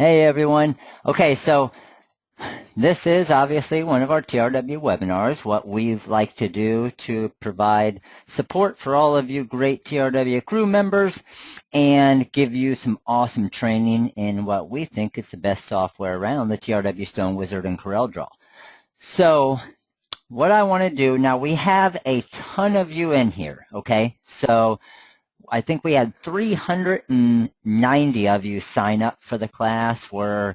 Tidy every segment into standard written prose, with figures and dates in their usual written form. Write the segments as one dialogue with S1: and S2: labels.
S1: Hey everyone. Okay, so this is obviously one of our TRW webinars. What we'd like to do to provide support for all of you great TRW crew members and give you some awesome training in what we think is the best software around, the TRW Stone Wizard and CorelDRAW. So what I want to do, now we have a ton of you in here, okay? So I think we had 390 of you sign up for the class. We're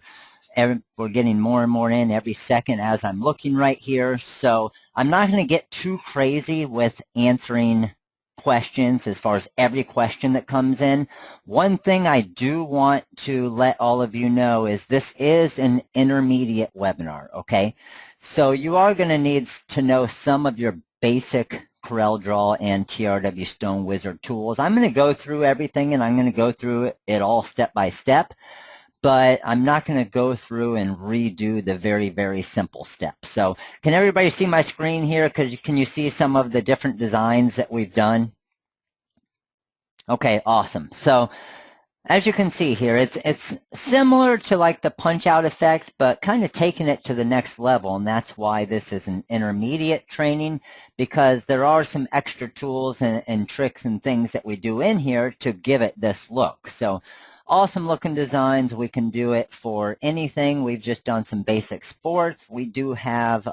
S1: getting more and more in every second as I'm looking right here. So I'm not going to get too crazy with answering questions as far as every question that comes in. One thing I do want to let all of you know is this is an intermediate webinar, okay? So you are going to need to know some of your basic CorelDRAW and TRW Stone Wizard tools. I'm going to go through everything and I'm going to go through it all step by step, but I'm not going to go through and redo the very, very simple steps. So can everybody see my screen here? Can you see some of the different designs that we've done? Okay, awesome. So as you can see here, it's similar to like the punch-out effect, but kind of taking it to the next level, and that's why this is an intermediate training, because there are some extra tools and tricks and things that we do in here to give it this look. So awesome looking designs. We can do it for anything. We've just done some basic sports. We do have,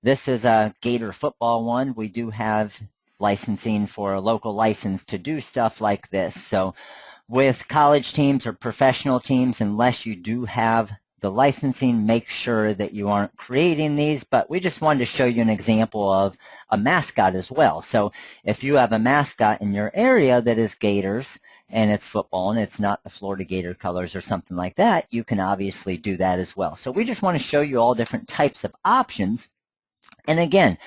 S1: this is a Gator football one. We do have licensing for a local license to do stuff like this. So with college teams or professional teams, unless you do have the licensing, make sure that you aren't creating these. But we just wanted to show you an example of a mascot as well. So if you have a mascot in your area that is Gators and it's football and it's not the Florida Gator colors or something like that, you can obviously do that as well. So we just want to show you all different types of options. And again,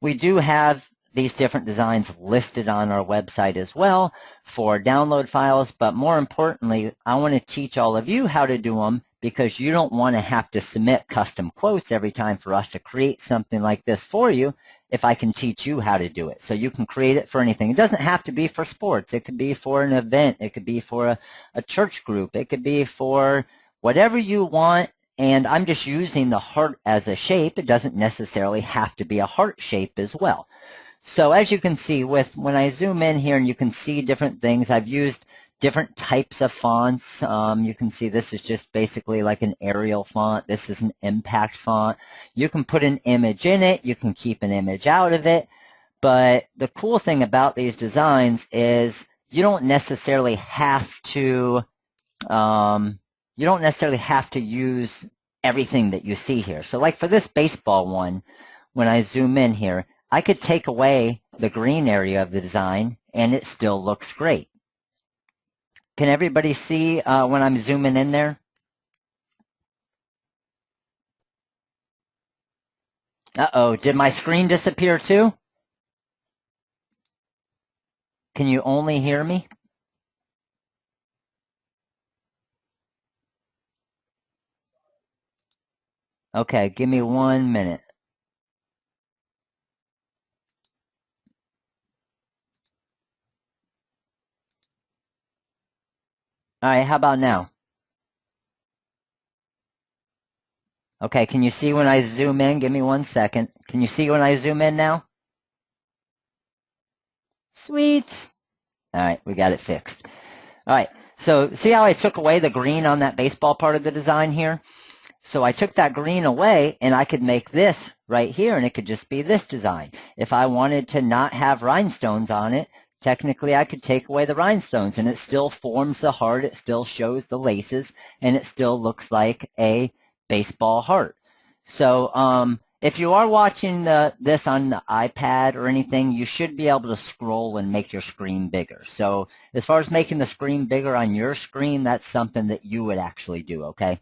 S1: we do have these different designs listed on our website as well for download files, but more importantly, I want to teach all of you how to do them, because you don't want to have to submit custom quotes every time for us to create something like this for you if I can teach you how to do it. So you can create it for anything. It doesn't have to be for sports. It could be for an event. It could be for a church group. It could be for whatever you want. And I'm just using the heart as a shape. It doesn't necessarily have to be a heart shape as well. So as you can see, when I zoom in here and you can see different things, I've used different types of fonts. You can see this is just basically like an Arial font. This is an impact font. You can put an image in it. You can keep an image out of it. But the cool thing about these designs is you don't necessarily have to use everything that you see here. So like for this baseball one, when I zoom in here, I could take away the green area of the design and it still looks great. Can everybody see when I'm zooming in there? Uh-oh, did my screen disappear too? Can you only hear me? Okay, give me 1 minute. All right, how about now? Okay, can you see when I zoom in? Give me 1 second. Can you see when I zoom in now? Sweet. All right, we got it fixed. All right, so see how I took away the green on that baseball part of the design here? So I took that green away and I could make this right here and it could just be this design. If I wanted to not have rhinestones on it, technically I could take away the rhinestones and it still forms the heart, it still shows the laces, and it still looks like a baseball heart. So if you are watching this on the iPad or anything, you should be able to scroll and make your screen bigger. So as far as making the screen bigger on your screen, that's something that you would actually do, okay?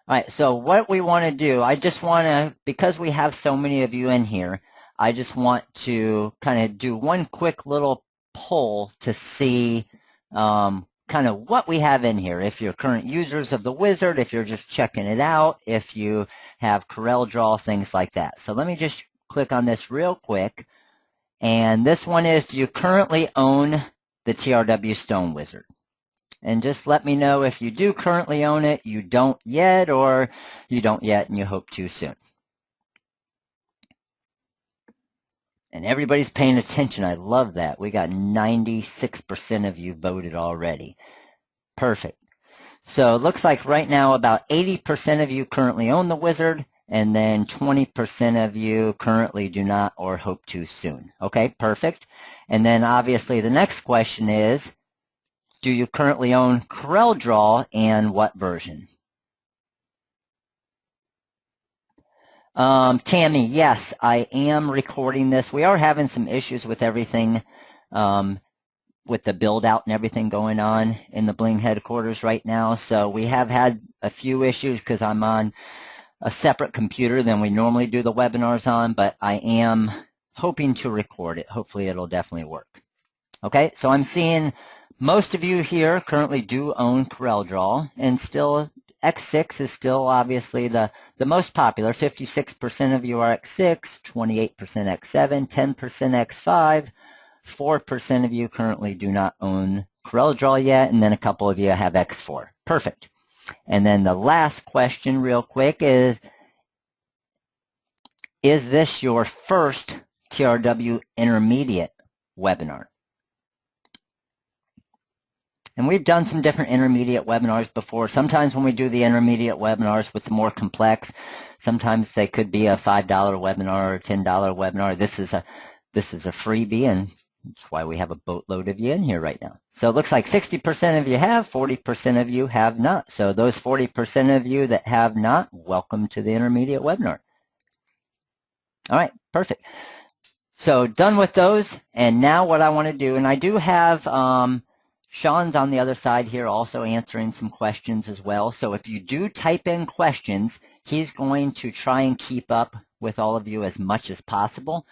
S1: All right, so what we want to do, I just want to, because we have so many of you in here, I just want to kind of do one quick little poll to see kind of what we have in here. If you're current users of the wizard, if you're just checking it out, if you have CorelDRAW, things like that. So let me just click on this real quick. And this one is, do you currently own the TRW Stone Wizard? And just let me know if you do currently own it, you don't yet, or you don't yet and you hope to soon. And everybody's paying attention. I love that. We got 96% of you voted already. Perfect. So it looks like right now about 80% of you currently own the wizard, and then 20% of you currently do not or hope to soon. Okay, perfect. And then obviously the next question is, do you currently own CorelDRAW and what version? Tammy, yes, I am recording this. We are having some issues with everything, with the build out and everything going on in the Bling headquarters right now. So we have had a few issues because I'm on a separate computer than we normally do the webinars on, but I am hoping to record it. Hopefully it'll definitely work. Okay, so I'm seeing most of you here currently do own CorelDRAW, and still X6 is still obviously the most popular. 56% of you are X6, 28% X7, 10% X5, 4% of you currently do not own CorelDRAW yet, and then a couple of you have X4. Perfect. And then the last question real quick is this your first TRW Intermediate webinar? And we've done some different intermediate webinars before. Sometimes when we do the intermediate webinars with the more complex, sometimes they could be a $5 webinar or a $10 webinar. This is a freebie, and that's why we have a boatload of you in here right now. So it looks like 60% of you have, 40% of you have not. So those 40% of you that have not, welcome to the intermediate webinar. All right, perfect. So done with those, and now what I want to do, and I do have Sean's on the other side here also answering some questions as well. So if you do type in questions, he's going to try and keep up with all of you as much as possible.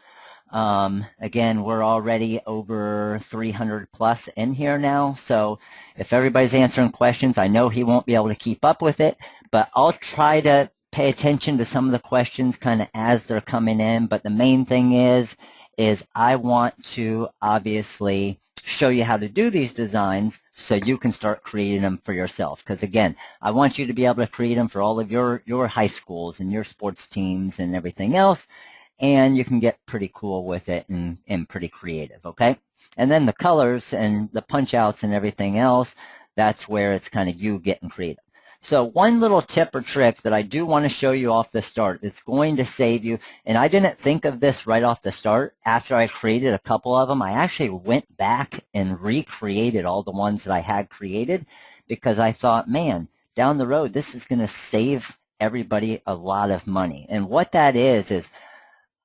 S1: Again, we're already over 300 plus in here now. So if everybody's answering questions, I know he won't be able to keep up with it, but I'll try to pay attention to some of the questions kind of as they're coming in. But the main thing is I want to obviously show you how to do these designs so you can start creating them for yourself. Because again, I want you to be able to create them for all of your high schools and your sports teams and everything else, and you can get pretty cool with it and pretty creative, okay? And then the colors and the punch outs and everything else, that's where it's kind of you getting creative. So one little tip or trick that I do want to show you off the start that's going to save you, and I didn't think of this right off the start. After I created a couple of them, I actually went back and recreated all the ones that I had created because I thought, man, down the road, this is going to save everybody a lot of money. And what that is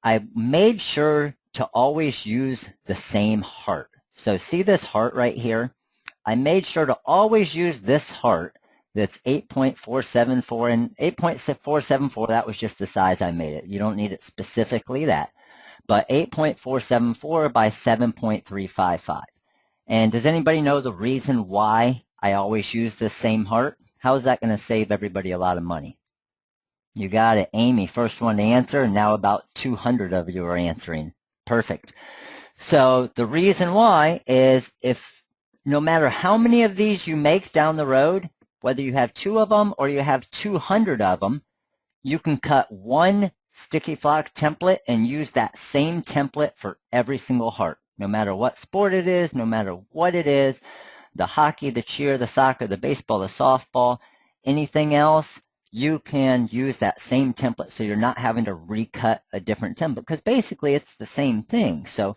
S1: I made sure to always use the same heart. So see this heart right here? I made sure to always use this heart. That's 8.474 and 8.474, that was just the size I made it. You don't need it specifically that. But 8.474 by 7.355. And does anybody know the reason why I always use the same heart? How is that going to save everybody a lot of money? You got it. Amy, first one to answer, and now about 200 of you are answering. Perfect. So the reason why is if no matter how many of these you make down the road, whether you have 2 of them or you have 200 of them, you can cut one sticky flock template and use that same template for every single heart, no matter what sport it is, no matter what it is, the hockey, the cheer, the soccer, the baseball, the softball, anything else, you can use that same template so you're not having to recut a different template because basically it's the same thing. So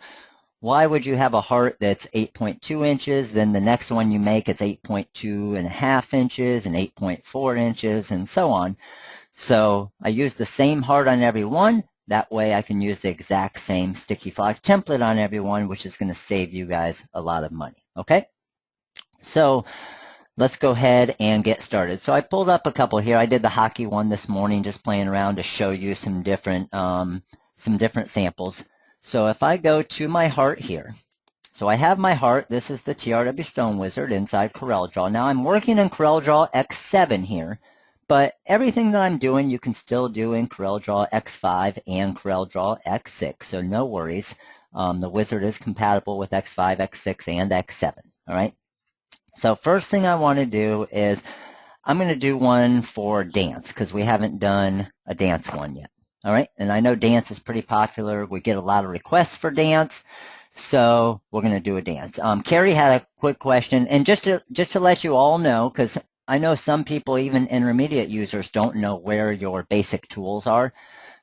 S1: why would you have a heart that's 8.2 inches, then the next one you make it's 8.2.5 inches and 8.4 inches and so on? So I use the same heart on every one. That way I can use the exact same sticky flock template on every one, which is going to save you guys a lot of money. Okay? So let's go ahead and get started. So I pulled up a couple here. I did the hockey one this morning, just playing around to show you some different samples. So if I go to my heart here, so I have my heart. This is the TRW Stone Wizard inside CorelDRAW. Now I'm working in CorelDRAW X7 here, but everything that I'm doing you can still do in CorelDRAW X5 and CorelDRAW X6, so no worries. The wizard is compatible with X5, X6, and X7, all right? So first thing I want to do is I'm going to do one for dance because we haven't done a dance one yet. All right, and I know dance is pretty popular. We get a lot of requests for dance, so we're going to do a dance. Carrie had a quick question, and just to let you all know, because I know some people, even intermediate users, don't know where your basic tools are.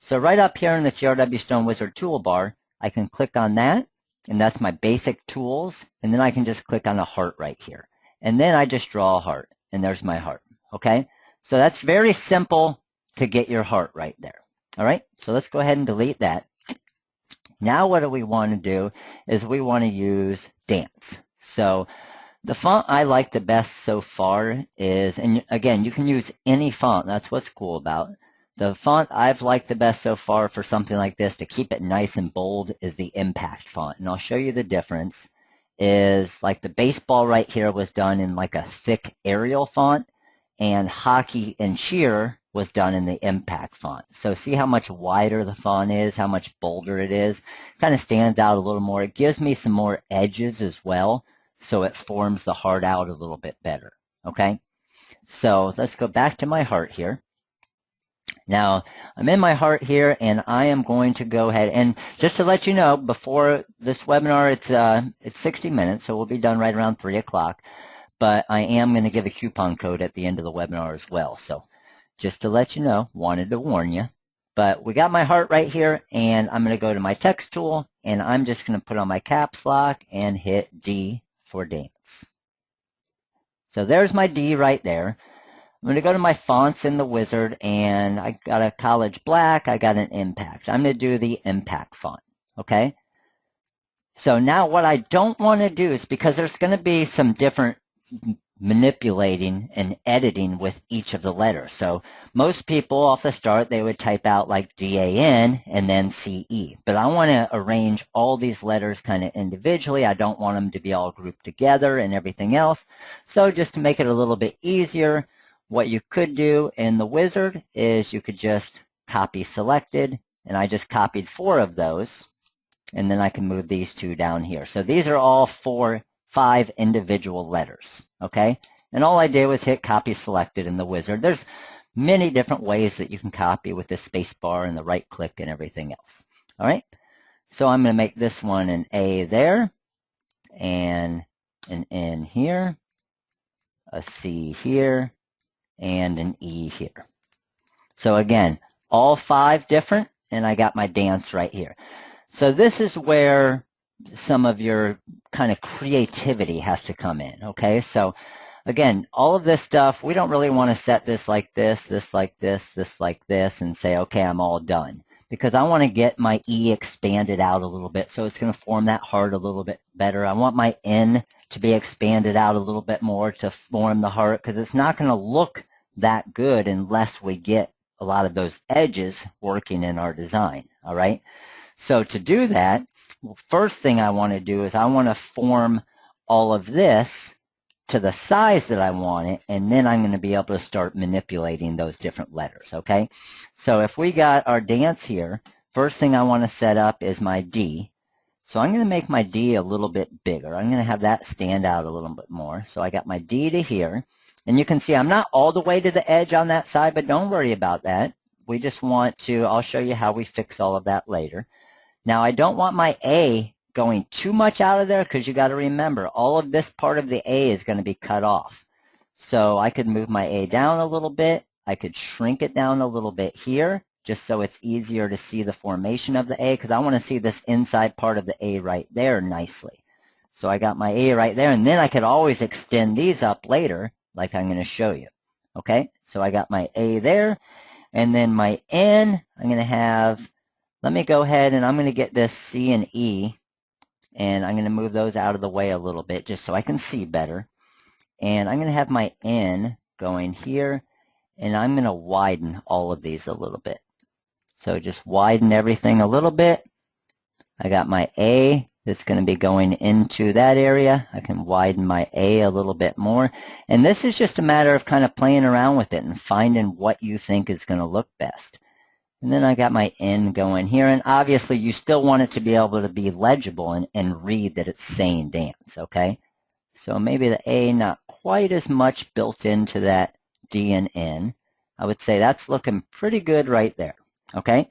S1: So right up here in the TRW Stone Wizard toolbar, I can click on that, and that's my basic tools, and then I can just click on a heart right here. And then I just draw a heart, and there's my heart, okay? So that's very simple to get your heart right there. All right, so let's go ahead and delete that. Now what do we want to do is we want to use dance. So the font I like the best so far is, and again, you can use any font. That's what's cool about it. The font I've liked the best so far for something like this to keep it nice and bold is the Impact font. And I'll show you the difference. Is like the baseball right here was done in like a thick Arial font, and hockey and cheer was done in the Impact font. So see how much wider the font is, how much bolder it is. Kind of stands out a little more. It gives me some more edges as well, so it forms the heart out a little bit better, okay? So let's go back to my heart here. Now, I'm in my heart here, and I am going to go ahead, and just to let you know, before this webinar, it's 60 minutes, so we'll be done right around 3 o'clock, but I am going to give a coupon code at the end of the webinar as well. So just to let you know, wanted to warn you. But we got my heart right here, and I'm going to go to my text tool, and I'm just going to put on my caps lock and hit D for dance. So there's my D right there. I'm going to go to my fonts in the wizard, and I got a College Black, I got an Impact. I'm going to do the Impact font, okay? So now what I don't want to do is, because there's going to be some different manipulating and editing with each of the letters. So most people off the start, they would type out like DAN and then CE. But I want to arrange all these letters kind of individually. I don't want them to be all grouped together and everything else. So just to make it a little bit easier, what you could do in the wizard is you could just copy selected, and I just copied 4 of those, and then I can move these 2 down here. So these are all 5 individual letters, okay? And all I did was hit copy selected in the wizard. There's many different ways that you can copy with the space bar and the right click and everything else, all right? So I'm going to make this one an A there, and an N here, a C here, and an E here. So again, all 5 different, and I got my dance right here. So this is where some of your kind of creativity has to come in, okay? So again, all of this stuff, we don't really want to set this like this, this like this, this like this, and say, okay, I'm all done. Because I want to get my E expanded out a little bit, so it's going to form that heart a little bit better. I want my N to be expanded out a little bit more to form the heart, because it's not going to look that good unless we get a lot of those edges working in our design, all right? So to do that, first thing I want to do is I want to form all of this to the size that I want it, and then I'm going to be able to start manipulating those different letters, okay? So if we got our dance here, first thing I want to set up is my D. So I'm going to make my D a little bit bigger. I'm going to have that stand out a little bit more. So I got my D to here, and you can see I'm not all the way to the edge on that side, but don't worry about that. We just want to, I'll show you how we fix all of that later. Now I don't want my A going too much out of there, because you got to remember all of this part of the A is going to be cut off. So I could move my A down a little bit. I could shrink it down a little bit here, just so it's easier to see the formation of the A, because I want to see this inside part of the A right there nicely. So I got my A right there, and then I could always extend these up later, like I'm going to show you. Okay, so I got my A there, and then my N, I'm going to have, let me go ahead and I'm going to get this C and E, and I'm going to move those out of the way a little bit just so I can see better. And I'm going to have my N going here, and I'm going to widen all of these a little bit. So just widen everything a little bit. I got my A that's going to be going into that area. I can widen my A a little bit more. And this is just a matter of kind of playing around with it and finding what you think is going to look best. And then I got my N going here, and obviously you still want it to be able to be legible and read that it's saying dance, okay? So maybe the A not quite as much built into that D and N. I would say that's looking pretty good right there, okay?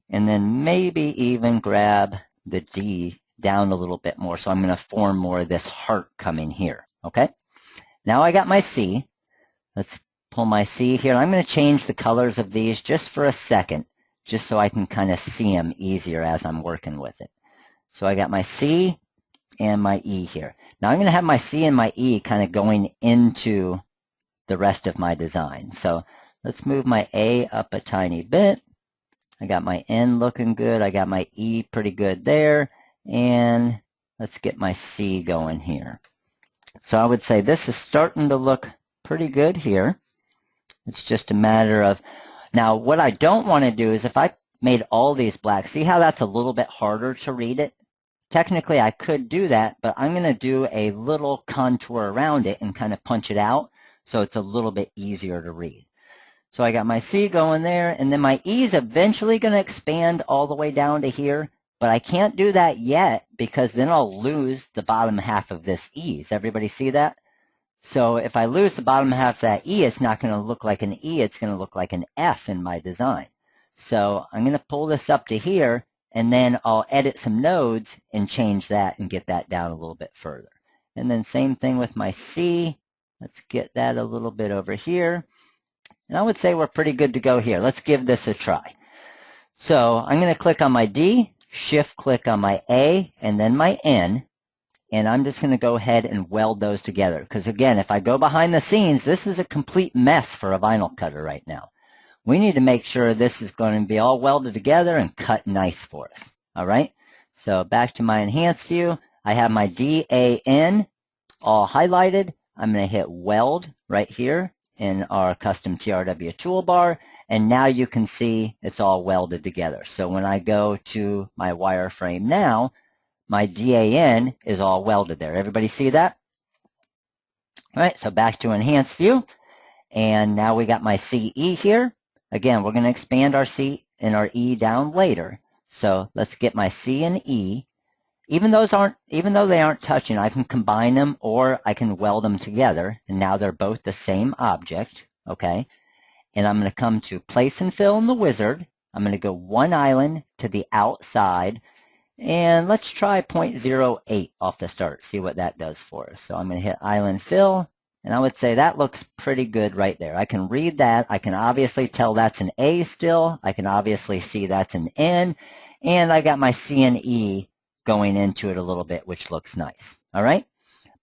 S1: And then maybe even grab the D down a little bit more. So I'm going to form more of this heart coming here, okay? Now I got my C. Let's pull my C here. I'm going to change the colors of these just for a second, just so I can kind of see them easier as I'm working with it. So I got my C and my E here. Now I'm going to have my C and my E kind of going into the rest of my design. So let's move my A up a tiny bit. I got my N looking good. I got my E pretty good there. And let's get my C going here. So I would say this is starting to look pretty good here. It's just a matter of, now what I don't want to do is if I made all these black, see how that's a little bit harder to read it? Technically I could do that, but I'm going to do a little contour around it and kind of punch it out so it's a little bit easier to read. So I got my C going there, and then my E is eventually going to expand all the way down to here, but I can't do that yet because then I'll lose the bottom half of this E. Does everybody see that? So if I lose the bottom half of that E, it's not going to look like an E, it's going to look like an F in my design. So I'm going to pull this up to here, and then I'll edit some nodes and change that and get that down a little bit further. And then same thing with my C. Let's get that a little bit over here. And I would say we're pretty good to go here. Let's give this a try. So I'm going to click on my D, shift click on my A, and then my N. And I'm just going to go ahead and weld those together. Because again, if I go behind the scenes, this is a complete mess for a vinyl cutter right now. We need to make sure this is going to be all welded together and cut nice for us. All right. So back to my enhanced view. I have my DAN all highlighted. I'm going to hit weld right here in our custom TRW toolbar, and now you can see it's all welded together. So when I go to my wireframe now, my DAN is all welded there. Everybody see that? All right, so back to enhanced view, and now we got my CE here. Again, we're going to expand our C and our E down later. So let's get my C and E. Even though they aren't touching, I can combine them or I can weld them together, and now they're both the same object, okay? And I'm going to come to place and fill in the wizard. I'm going to go one island to the outside, and let's try 0.08 off the start, see what that does for us. So I'm going to hit island fill, and I would say that looks pretty good right there. I can read that. I can obviously tell that's an A still. I can obviously see that's an N, and I got my C and E going into it a little bit, which looks nice. All right.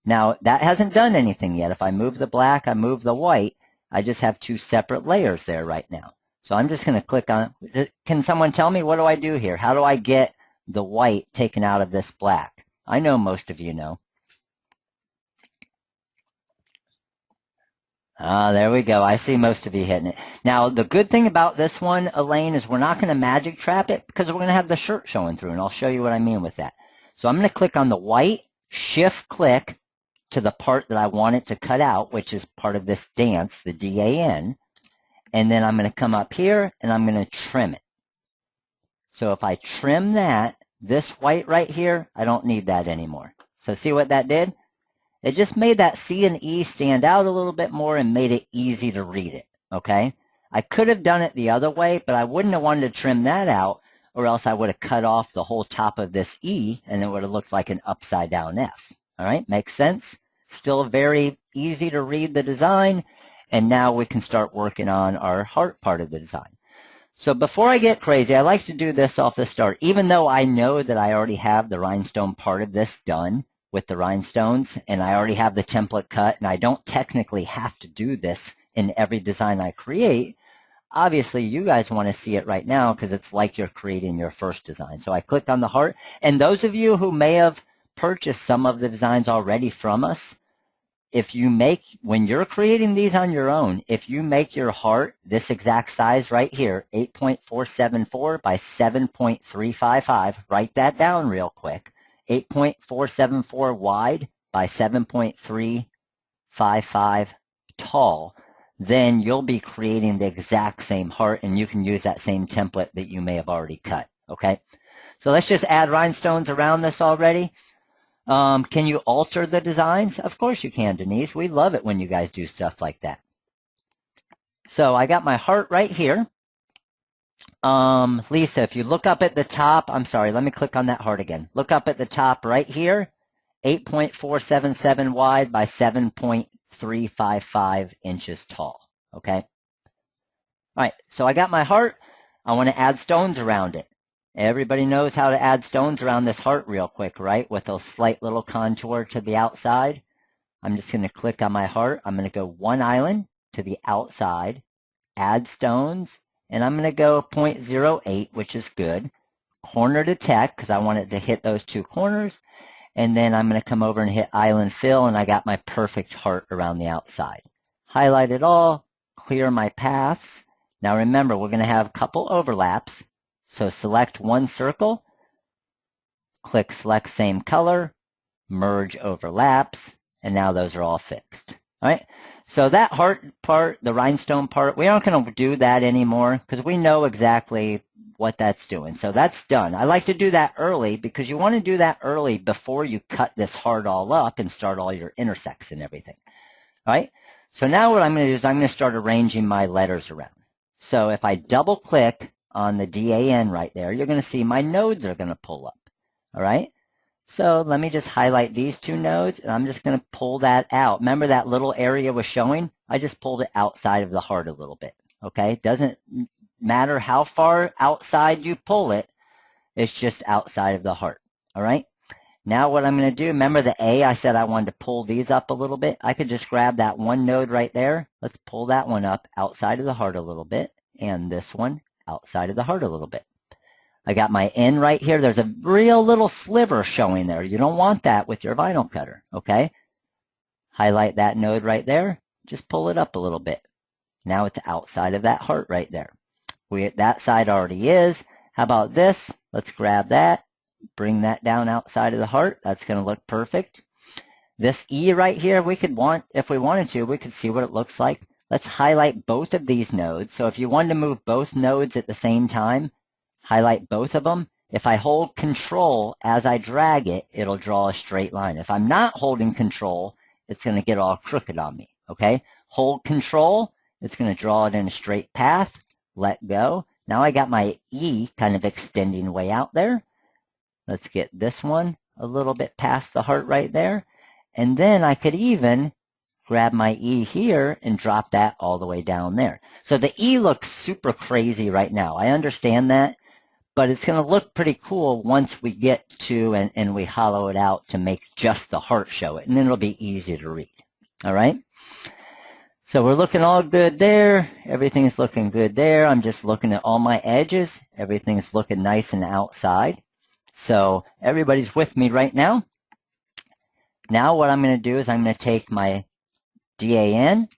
S1: Now that hasn't done anything yet. If I move the black, I move the white, I just have two separate layers there right now. So I'm just going to click on, can someone tell me what do I do here? How do I get the white taken out of this black? I know most of you know. There we go. I see most of you hitting it. Now, the good thing about this one, Elaine, is we're not going to magic trap it because we're going to have the shirt showing through, and I'll show you what I mean with that. So I'm going to click on the white, shift click to the part that I want it to cut out, which is part of this dance, the DAN, and then I'm going to come up here and I'm going to trim it. So if I trim that, this white right here, I don't need that anymore. So see what that did? It just made that C and E stand out a little bit more and made it easy to read it, okay? I could have done it the other way, but I wouldn't have wanted to trim that out, or else I would have cut off the whole top of this E, and it would have looked like an upside down F. All right, makes sense? Still very easy to read the design, and now we can start working on our heart part of the design. So before I get crazy, I like to do this off the start, even though I know that I already have the rhinestone part of this done with the rhinestones, and I already have the template cut, and I don't technically have to do this in every design I create. Obviously, you guys want to see it right now because it's like you're creating your first design. So I click on the heart, and those of you who may have purchased some of the designs already from us, if you make, when you're creating these on your own, if you make your heart this exact size right here, 8.474 by 7.355, write that down real quick. 8.474 wide by 7.355 tall, then you'll be creating the exact same heart, and you can use that same template that you may have already cut, okay? So let's just add rhinestones around this already. Can you alter the designs? Of course you can, Denise. We love it when you guys do stuff like that. So I got my heart right here. Lisa, if you look up at the top, I'm sorry, let me click on that heart again. Look up at the top right here, 8.477 wide by 7.355 inches tall, okay? All right, so I got my heart. I want to add stones around it. Everybody knows how to add stones around this heart real quick, right? With a slight little contour to the outside. I'm just going to click on my heart. I'm going to go one island to the outside, add stones, and I'm going to go 0.08, which is good. Corner to tech, because I want it to hit those two corners. And then I'm going to come over and hit island fill, and I got my perfect heart around the outside. Highlight it all, clear my paths. Now remember, we're going to have a couple overlaps. So select one circle, click select same color, merge overlaps, and now those are all fixed. All right, so that heart part, the rhinestone part, we aren't going to do that anymore because we know exactly what that's doing. So that's done. I like to do that early because you want to do that early before you cut this heart all up and start all your intersects and everything. All right, so now what I'm going to do is I'm going to start arranging my letters around. So if I double click on the DAN right there, you're going to see my nodes are going to pull up. All right. So let me just highlight these two nodes, and I'm just going to pull that out. Remember that little area was showing? I just pulled it outside of the heart a little bit. Okay. Doesn't matter how far outside you pull it. It's just outside of the heart. All right. Now what I'm going to do, remember the A, I said I wanted to pull these up a little bit. I could just grab that one node right there. Let's pull that one up outside of the heart a little bit, and this one outside of the heart a little bit. I got my N right here. There's a real little sliver showing there. You don't want that with your vinyl cutter, okay? Highlight that node right there. Just pull it up a little bit. Now it's outside of that heart right there. That side already is. How about this? Let's grab that. Bring that down outside of the heart. That's going to look perfect. This E right here, if we wanted to, we could see what it looks like. Let's highlight both of these nodes. So if you wanted to move both nodes at the same time, highlight both of them. If I hold Control as I drag it, it'll draw a straight line. If I'm not holding Control, it's going to get all crooked on me, okay? Hold Control, it's going to draw it in a straight path. Let go. Now I got my E kind of extending way out there. Let's get this one a little bit past the heart right there. And then I could even grab my E here and drop that all the way down there. So the E looks super crazy right now. I understand that, but it's going to look pretty cool once we get to and we hollow it out to make just the heart show it, and then it'll be easy to read. All right? So we're looking all good there. Everything's looking good there. I'm just looking at all my edges. Everything's looking nice and outside. So everybody's with me right now. Now what I'm going to do is I'm going to take my DAN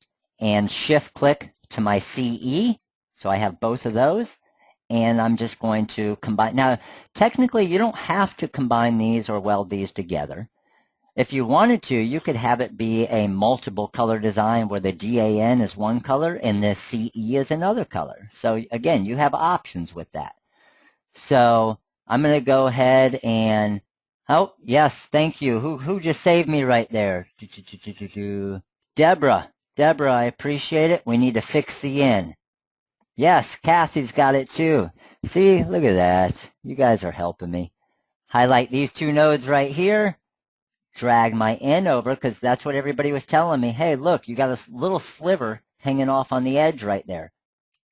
S1: and shift click to my CE. So I have both of those, and I'm just going to combine. Now, technically, you don't have to combine these or weld these together. If you wanted to, you could have it be a multiple color design where the DAN is one color and the CE is another color. So again, you have options with that. So I'm going to go ahead and, oh, yes, thank you. Who just saved me right there? Deborah, I appreciate it. We need to fix the N. Yes, Kathy's got it too. See, look at that. You guys are helping me. Highlight these two nodes right here. Drag my N over because that's what everybody was telling me. Hey, look, you got a little sliver hanging off on the edge right there.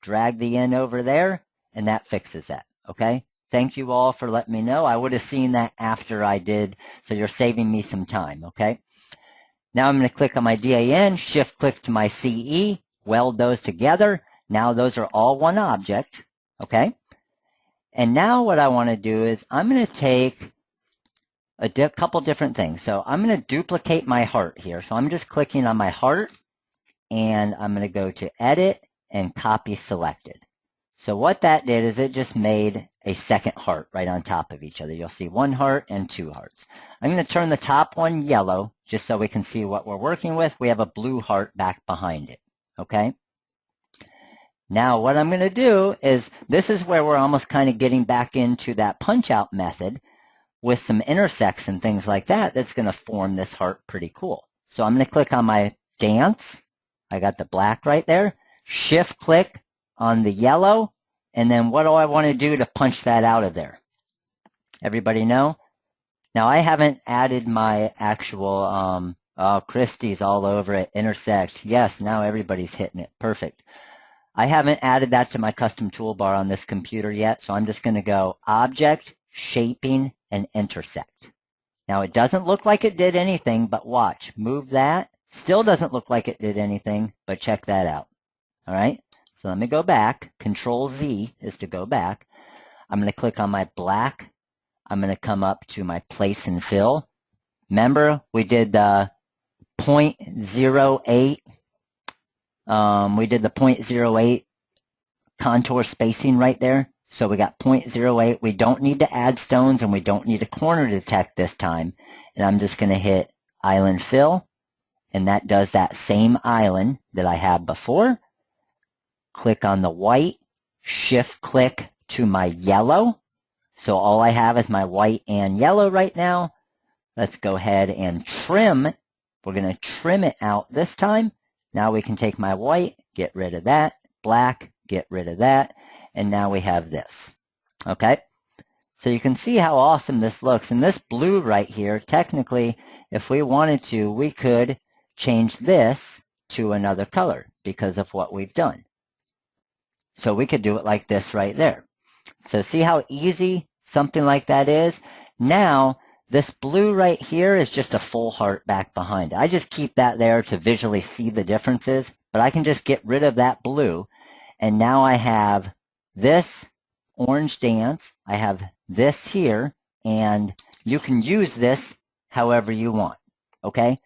S1: Drag the N over there, and that fixes that, okay? Thank you all for letting me know. I would have seen that after I did, so you're saving me some time, okay? Now I'm going to click on my DAN, shift click to my CE, weld those together. Now those are all one object, okay? And now what I want to do is I'm going to take a couple different things. So I'm going to duplicate my heart here. So I'm just clicking on my heart, and I'm going to go to Edit and Copy Selected. So what that did is it just made a second heart right on top of each other. You'll see one heart and two hearts. I'm going to turn the top one yellow just so we can see what we're working with. We have a blue heart back behind it, okay? Now what I'm going to do is, this is where we're almost kind of getting back into that punch-out method. with some intersects and things like that, that's going to form this heart pretty cool. So I'm going to click on my dance. I got the black right there. Shift click on the yellow. And then what do I want to do to punch that out of there? Everybody know? Now I haven't added my actual, oh, Christie's all over it, Intersect. Yes, now everybody's hitting it. Perfect. I haven't added that to my custom toolbar on this computer yet, so I'm just going to go Object, Shaping, and Intersect. Now it doesn't look like it did anything, but watch. Move that. Still doesn't look like it did anything, but check that out. All right? So let me go back. Control Z is to go back. I'm going to click on my black. I'm going to come up to my place and fill. Remember, we did the 0.08. We did the 0.08 contour spacing right there. So we got 0.08. We don't need to add stones and we don't need a corner detect this time. And I'm just going to hit Island Fill. And that does that same island that I had before. Click on the white, shift click to my yellow. So all I have is my white and yellow right now. Let's go ahead and trim. We're going to trim it out this time. Now we can take my white, get rid of that, black, get rid of that, and now we have this. Okay? So you can see how awesome this looks. And this blue right here, technically, if we wanted to, we could change this to another color because of what we've done. So we could do it like this right there. So see how easy something like that is? Now, this blue right here is just a full heart back behind. I just keep that there to visually see the differences, but I can just get rid of that blue. And now I have this orange dance. I have this here, and you can use this however you want, okay?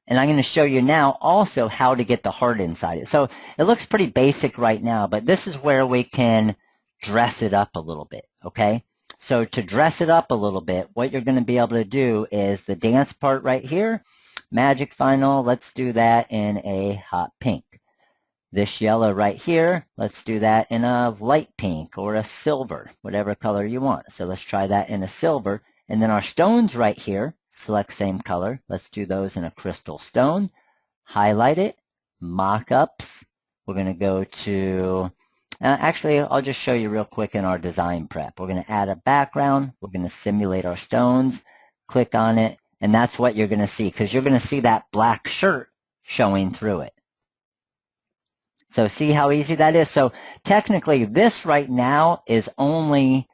S1: And I'm going to show you now also how to get the heart inside it. So it looks pretty basic right now, but this is where we can dress it up a little bit, okay? So to dress it up a little bit, what you're going to be able to do is the dance part right here, Magic Vinyl, let's do that in a hot pink. This yellow right here, let's do that in a light pink or a silver, whatever color you want. So let's try that in a silver. And then our stones right here, select same color. Let's do those in a crystal stone. Highlight it. Mock-ups. We're going to go to, actually, I'll just show you real quick in our design prep. We're going to add a background. We're going to simulate our stones. Click on it. And that's what you're going to see because you're going to see that black shirt showing through it. So see how easy that is? So technically, this right now is only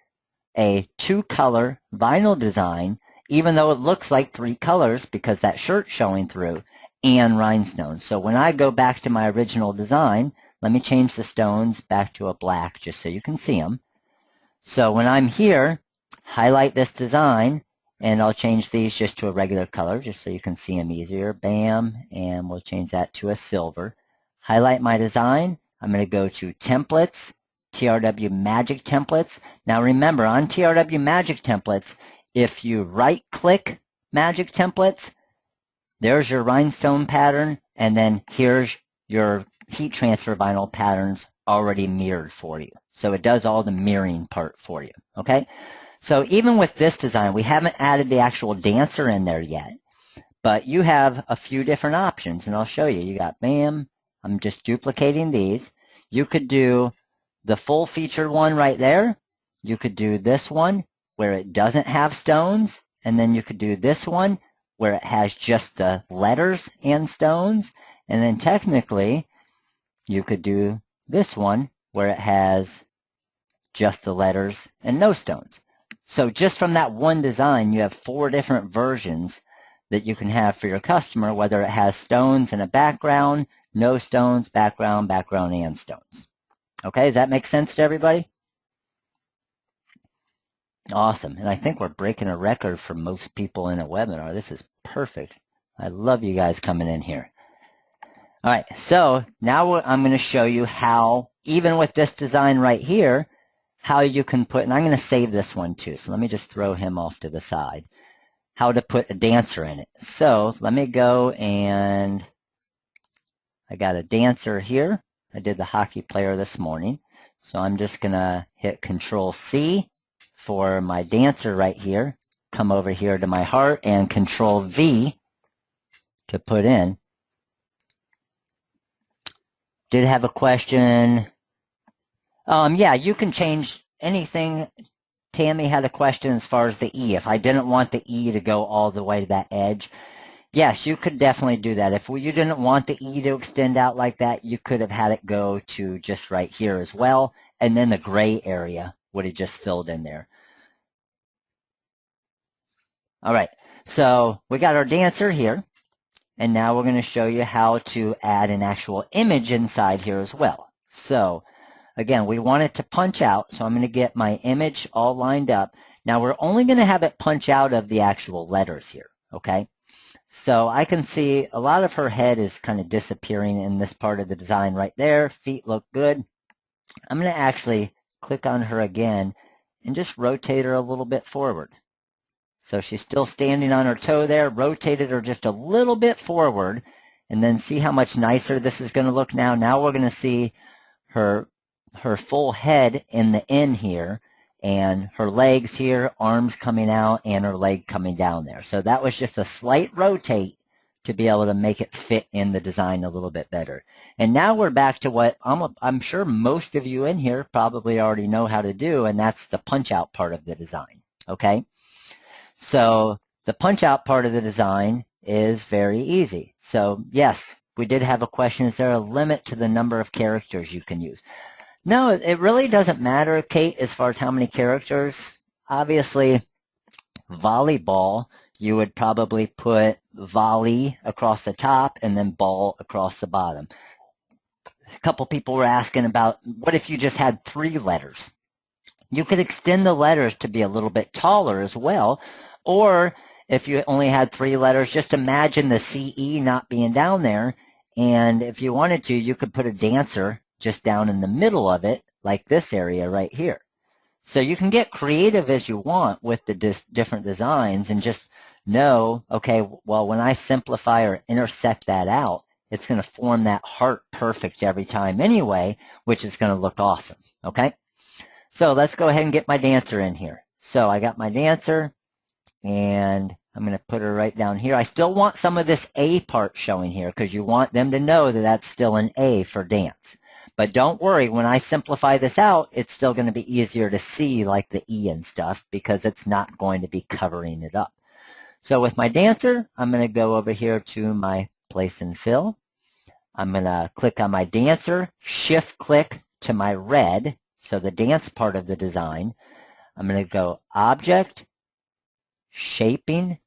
S1: a 2-color vinyl design, even though it looks like 3 colors because that shirt's showing through, and rhinestones. So when I go back to my original design, let me change the stones back to a black just so you can see them. So when I'm here, highlight this design, and I'll change these just to a regular color just so you can see them easier. Bam, and we'll change that to a silver. Highlight my design. I'm going to go to Templates, TRW Magic Templates. Now remember, on TRW Magic Templates, if you right-click Magic Templates, there's your rhinestone pattern, and then here's your heat transfer vinyl patterns already mirrored for you. So it does all the mirroring part for you, okay? So even with this design, we haven't added the actual dancer in there yet, but you have a few different options, and I'll show you. You got BAM. I'm just duplicating these. You could do the full featured one right there. You could do this one where it doesn't have stones, and then you could do this one where it has just the letters and stones, and then technically you could do this one where it has just the letters and no stones. So just from that one design, you have 4 different versions that you can have for your customer, whether it has stones and a background, no stones, background, background, and stones. Okay, does that make sense to everybody? Awesome. And I think we're breaking a record for most people in a webinar. This is perfect. I love you guys coming in here. All right, so now I'm going to show you how, even with this design right here, how you can put, and I'm going to save this one too, so let me just throw him off to the side, how to put a dancer in it. So let me go, and I got a dancer here. I did the hockey player this morning, so I'm just going to hit Control C for my dancer right here. come over here to my heart and Control V to put in. Did have a question. Yeah, you can change anything. Tammy had a question as far as the E. If I didn't want the E to go all the way to that edge, yes, you could definitely do that. If you didn't want the E to extend out like that, you could have had it go to just right here as well, and then the gray area would have just filled in there. All right, so we got our dancer here, and now we're going to show you how to add an actual image inside here as well. So again, we want it to punch out, so I'm going to get my image all lined up. Now we're only going to have it punch out of the actual letters here, okay? So I can see a lot of her head is kind of disappearing in this part of the design right there. Feet look good. I'm going to actually click on her again and just rotate her a little bit forward. So she's still standing on her toe there. Rotated her just a little bit forward, and then see how much nicer this is going to look now. Now we're going to see her full head in the end here, and her legs here, arms coming out, and her leg coming down there. So that was just a slight rotate to be able to make it fit in the design a little bit better. And now we're back to what I'm sure most of you in here probably already know how to do, and that's the punch-out part of the design, okay? So the punch-out part of the design is very easy. So yes, we did have a question, is there a limit to the number of characters you can use? No, it really doesn't matter, Kate, as far as how many characters. Obviously, volleyball, you would probably put volley across the top and then ball across the bottom. A couple people were asking about, what if you just had 3 letters? You could extend the letters to be a little bit taller as well, or if you only had 3 letters, just imagine the CE not being down there, and if you wanted to, you could put a dancer just down in the middle of it, like this area right here. So you can get creative as you want with the different designs, and just know, okay, well, when I simplify or intersect that out, it's going to form that heart perfect every time anyway, which is going to look awesome, okay? So let's go ahead and get my dancer in here. So I got my dancer, and I'm going to put her right down here. I still want some of this A part showing here because you want them to know that that's still an A for dance. But don't worry, when I simplify this out, it's still going to be easier to see like the E and stuff because it's not going to be covering it up. So with my dancer, I'm going to go over here to my place and fill. I'm going to click on my dancer, shift click to my red, so the dance part of the design. I'm going to go Object, Shaping,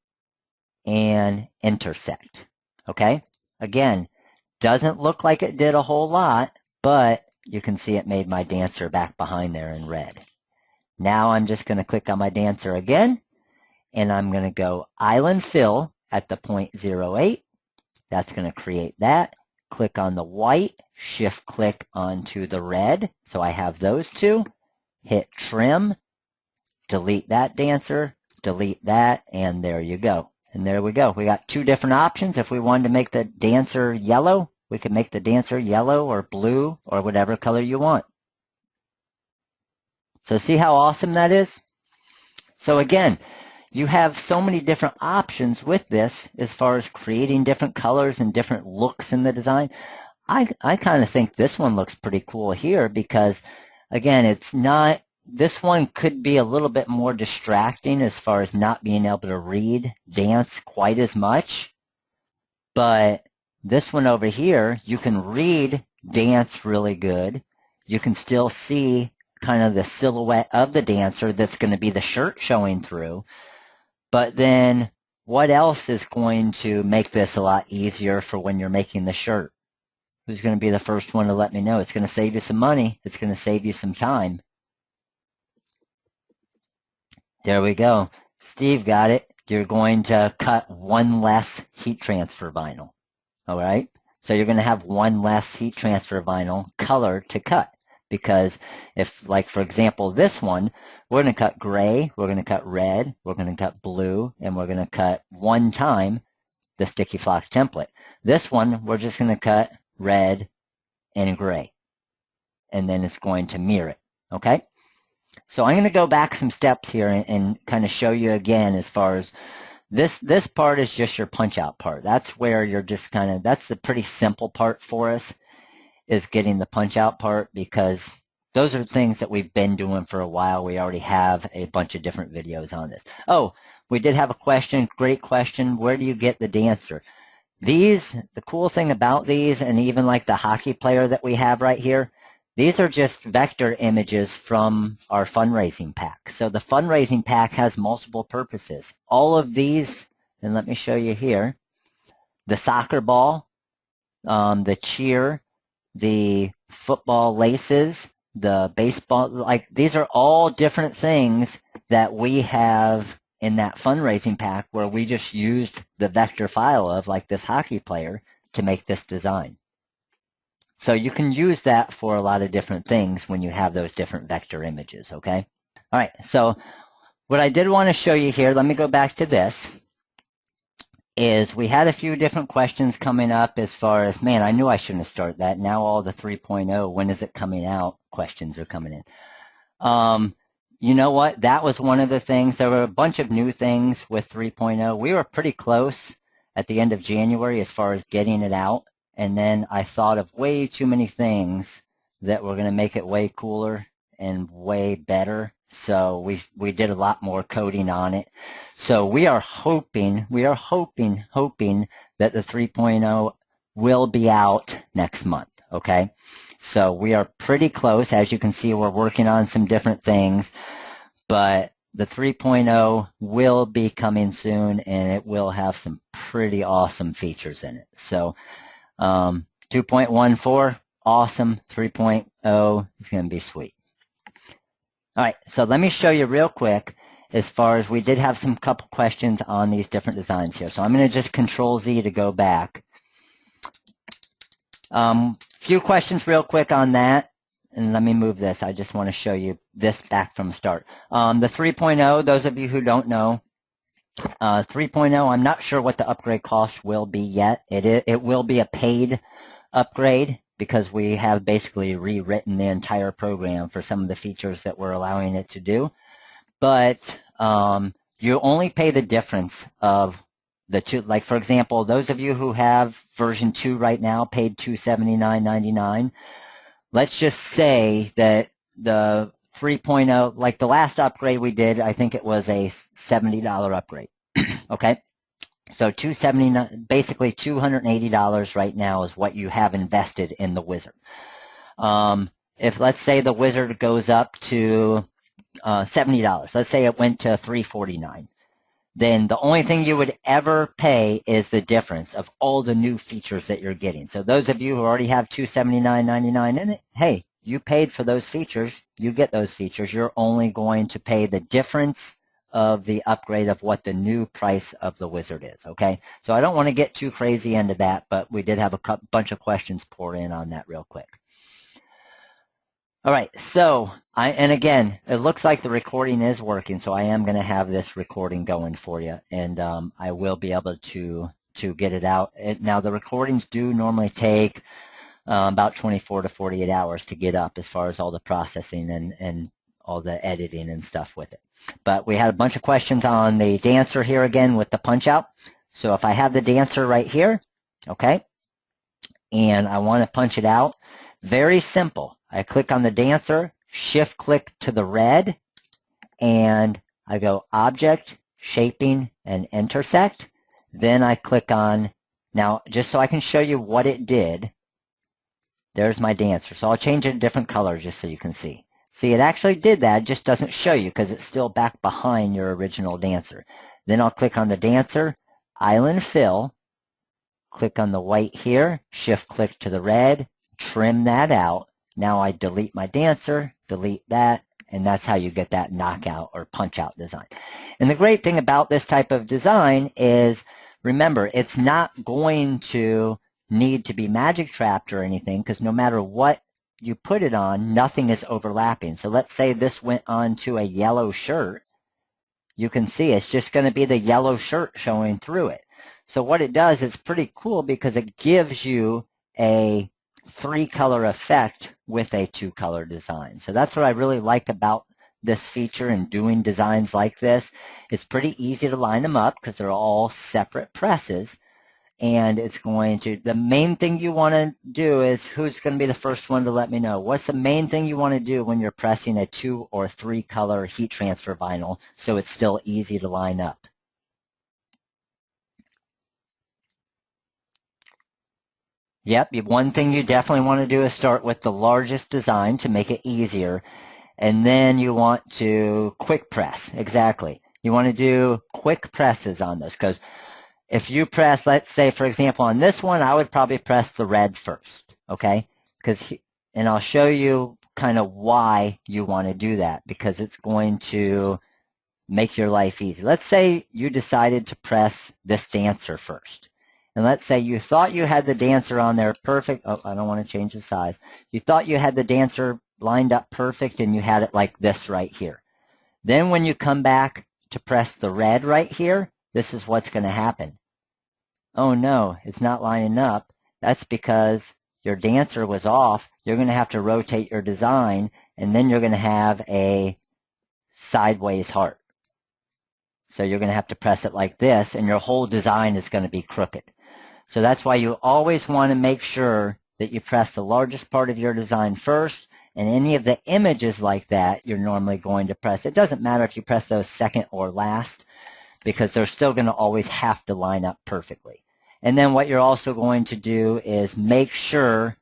S1: and Intersect. Okay? Again, doesn't look like it did a whole lot, but you can see it made my dancer back behind there in red. Now I'm just going to click on my dancer again, and I'm going to go Island Fill at the 0.08. That's going to create that. Click on the white, shift click onto the red. So I have those two. Hit Trim, delete that dancer, delete that, and there you go. And there we go. We got 2 different options. If we wanted to make the dancer yellow, we could make the dancer yellow or blue or whatever color you want. So see how awesome that is? So again, you have so many different options with this as far as creating different colors and different looks in the design. I kind of think this one looks pretty cool here because, again, it's not, this one could be a little bit more distracting as far as not being able to read dance quite as much. But this one over here, you can read dance really good. You can still see kind of the silhouette of the dancer that's going to be the shirt showing through. But then what else is going to make this a lot easier for when you're making the shirt? Who's going to be the first one to let me know? It's going to save you some money. It's going to save you some time. There we go. Steve got it. You're going to cut 1 less heat transfer vinyl. All right? So you're going to have 1 less heat transfer vinyl color to cut. Because if, like, for example, this one, we're going to cut gray, we're going to cut red, we're going to cut blue, and we're going to cut 1 time the sticky flock template. This one, we're just going to cut red and gray. And then it's going to mirror it. Okay? So I'm going to go back some steps here and kind of show you again as far as this part is just your punch out part. That's where you're just kind of, that's the pretty simple part for us, is getting the punch out part, because those are things that we've been doing for a while. We already have a bunch of different videos on this. Oh, we did have a question, great question. Where do you get the dancer? These, the cool thing about these, and even like the hockey player that we have right here, these are just vector images from our fundraising pack. So the fundraising pack has multiple purposes. All of these, and let me show you here, the soccer ball, the cheer, the football laces, the baseball, like these are all different things that we have in that fundraising pack where we just used the vector file of, like this hockey player, to make this design. So you can use that for a lot of different things when you have those different vector images, okay? All right, so what I did want to show you here, let me go back to this, is we had a few different questions coming up as far as, man, I knew I shouldn't have started that. Now all the 3.0, when is it coming out, questions are coming in. You know what? That was one of the things. There were a bunch of new things with 3.0. We were pretty close at the end of January as far as getting it out. And then I thought of way too many things that were going to make it way cooler and way better. So we did a lot more coding on it. So we are hoping that the 3.0 will be out next month, okay? So we are pretty close. As you can see, we're working on some different things, but the 3.0 will be coming soon, and it will have some pretty awesome features in it. So 2.14, awesome. 3.0 is going to be sweet. All right, so let me show you real quick as far as we did have some couple questions on these different designs here. So I'm going to just Control-Z to go back. Few questions real quick on that, and let me move this. I just want to show you this back from the start. The 3.0, those of you who don't know, 3.0, I'm not sure what the upgrade cost will be yet. It will be a paid upgrade because we have basically rewritten the entire program for some of the features that we're allowing it to do. But you only pay the difference of the two. Like, for example, those of you who have version 2 right now paid $279.99. Let's just say that the 3.0, like the last upgrade we did, I think it was a $70 upgrade. Okay, so $279, basically $280 right now is what you have invested in the wizard. If let's say the wizard goes up to $70, let's say it went to $349, then the only thing you would ever pay is the difference of all the new features that you're getting. So those of you who already have $279.99 in it, hey, you paid for those features, you get those features. You're only going to pay the difference of the upgrade of what the new price of the wizard is, okay? So I don't want to get too crazy into that, but we did have a bunch of questions pour in on that real quick. All right, so and again, it looks like the recording is working, so I am going to have this recording going for you, and I will be able to get it out. Now, the recordings do normally take about 24 to 48 hours to get up as far as all the processing and all the editing and stuff with it. But we had a bunch of questions on the dancer here again with the punch out. So if I have the dancer right here, okay, and I want to punch it out, very simple. I click on the dancer, shift click to the red, and I go Object, Shaping, and Intersect. Then I click on, now just so I can show you what it did, there's my dancer. So I'll change it to different colors just so you can see. See, it actually did that. It just doesn't show you because it's still back behind your original dancer. Then I'll click on the dancer, Island Fill, click on the white here, shift click to the red, trim that out. Now I delete my dancer, delete that, and that's how you get that knockout or punch out design. And the great thing about this type of design is, remember, it's not going to need to be magic trapped or anything, because no matter what you put it on, nothing is overlapping. So let's say this went on to a yellow shirt. You can see it's just going to be the yellow shirt showing through it. So what it does, it's pretty cool because it gives you a 3-color effect with a 2-color design. So that's what I really like about this feature and doing designs like this, it's pretty easy to line them up because they're all separate presses. And it's going to, the main thing you want to do is, who's going to be the first one to let me know? What's the main thing you want to do when you're pressing a 2 or 3 color heat transfer vinyl so it's still easy to line up? Yep, one thing you definitely want to do is start with the largest design to make it easier. And then you want to quick press, exactly. You want to do quick presses on this because if you press, let's say, for example, on this one, I would probably press the red first, okay? And I'll show you kind of why you want to do that, because it's going to make your life easy. Let's say you decided to press this dancer first. And let's say you thought you had the dancer on there perfect. Oh, I don't want to change the size. You thought you had the dancer lined up perfect and you had it like this right here. Then when you come back to press the red right here, this is what's going to happen. Oh no, it's not lining up. That's because your dancer was off. You're going to have to rotate your design, and then you're going to have a sideways heart. So you're going to have to press it like this, and your whole design is going to be crooked. So that's why you always want to make sure that you press the largest part of your design first, and any of the images like that you're normally going to press. It doesn't matter if you press those second or last, because they're still going to always have to line up perfectly. And then what you're also going to do is make sure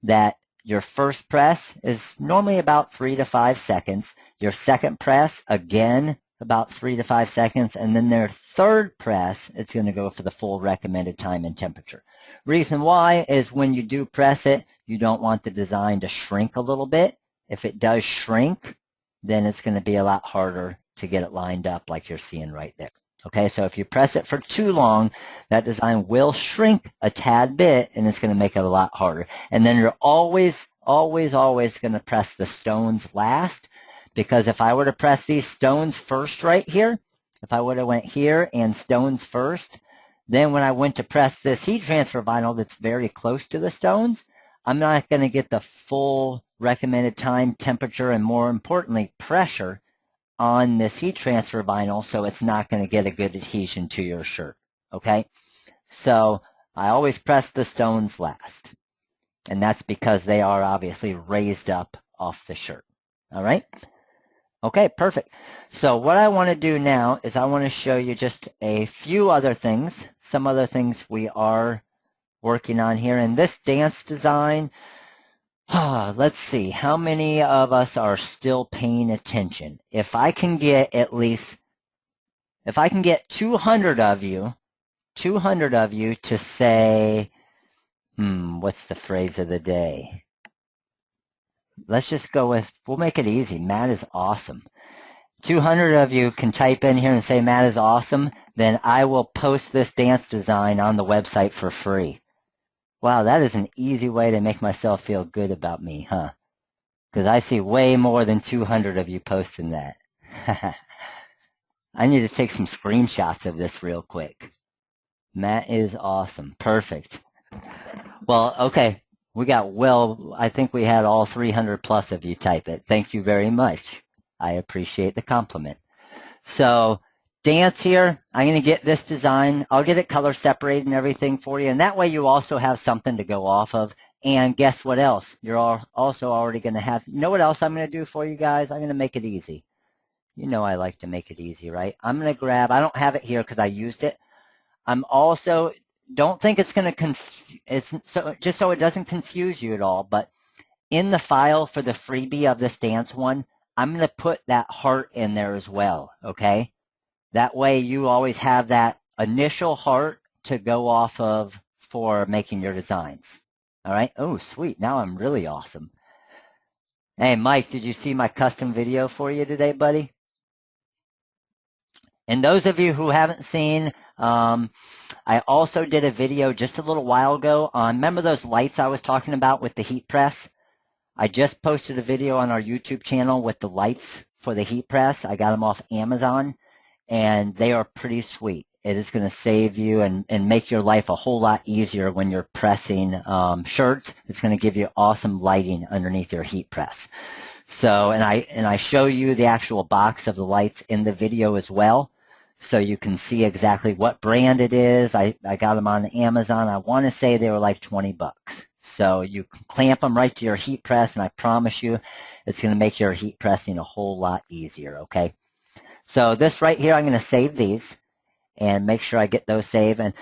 S1: that your first press is normally about 3 to 5 seconds. Your second press, again, about 3 to 5 seconds. And then their third press, it's going to go for the full recommended time and temperature. Reason why is when you do press it, you don't want the design to shrink a little bit. If it does shrink, then it's going to be a lot harder to get it lined up like you're seeing right there. Okay, so if you press it for too long, that design will shrink a tad bit, and it's going to make it a lot harder. And then you're always going to press the stones last, because if I were to press these stones first right here, if I would have went here and stones first, then when I went to press this heat transfer vinyl that's very close to the stones, I'm not going to get the full recommended time, temperature, and more importantly, pressure on this heat transfer vinyl, so it's not going to get a good adhesion to your shirt, okay? So I always press the stones last, and that's because they are obviously raised up off the shirt, all right? Okay, perfect. So what I want to do now is I want to show you just a few other things, some other things we are working on here. In this dance design, let's see, how many of us are still paying attention? If I can get 200 of you to say, what's the phrase of the day? Let's just go with, we'll make it easy. Matt is awesome. 200 of you can type in here and say Matt is awesome, then I will post this dance design on the website for free. Wow, that is an easy way to make myself feel good about me, huh? Because I see way more than 200 of you posting that. I need to take some screenshots of this real quick. Matt is awesome. Perfect. Well, okay. I think we had all 300 plus of you type it. Thank you very much. I appreciate the compliment. So dance here, I'm going to get this design. I'll get it color separated and everything for you. And that way you also have something to go off of. And guess what else? You're also already going to have, you know what else I'm going to do for you guys? I'm going to make it easy. You know I like to make it easy, right? I'm going to grab, I don't have it here because I used it. I'm also, don't think it's going to, just so it doesn't confuse you at all, but in the file for the freebie of this dance one, I'm going to put that heart in there as well, okay? That way you always have that initial heart to go off of for making your designs. All right? Oh, sweet. Now I'm really awesome. Hey, Mike, did you see my custom video for you today, buddy? And those of you who haven't seen, I also did a video just a little while ago on, remember those lights I was talking about with the heat press? I just posted a video on our YouTube channel with the lights for the heat press. I got them off Amazon, and they are pretty sweet. It is going to save you and make your life a whole lot easier when you're pressing shirts. It's going to give you awesome lighting underneath your heat press. So, and I show you the actual box of the lights in the video as well, so you can see exactly what brand it is. I got them on Amazon. I want to say they were like 20 bucks. So you can clamp them right to your heat press, and I promise you it's going to make your heat pressing a whole lot easier, okay? So this right here, I'm going to save these and make sure I get those saved. And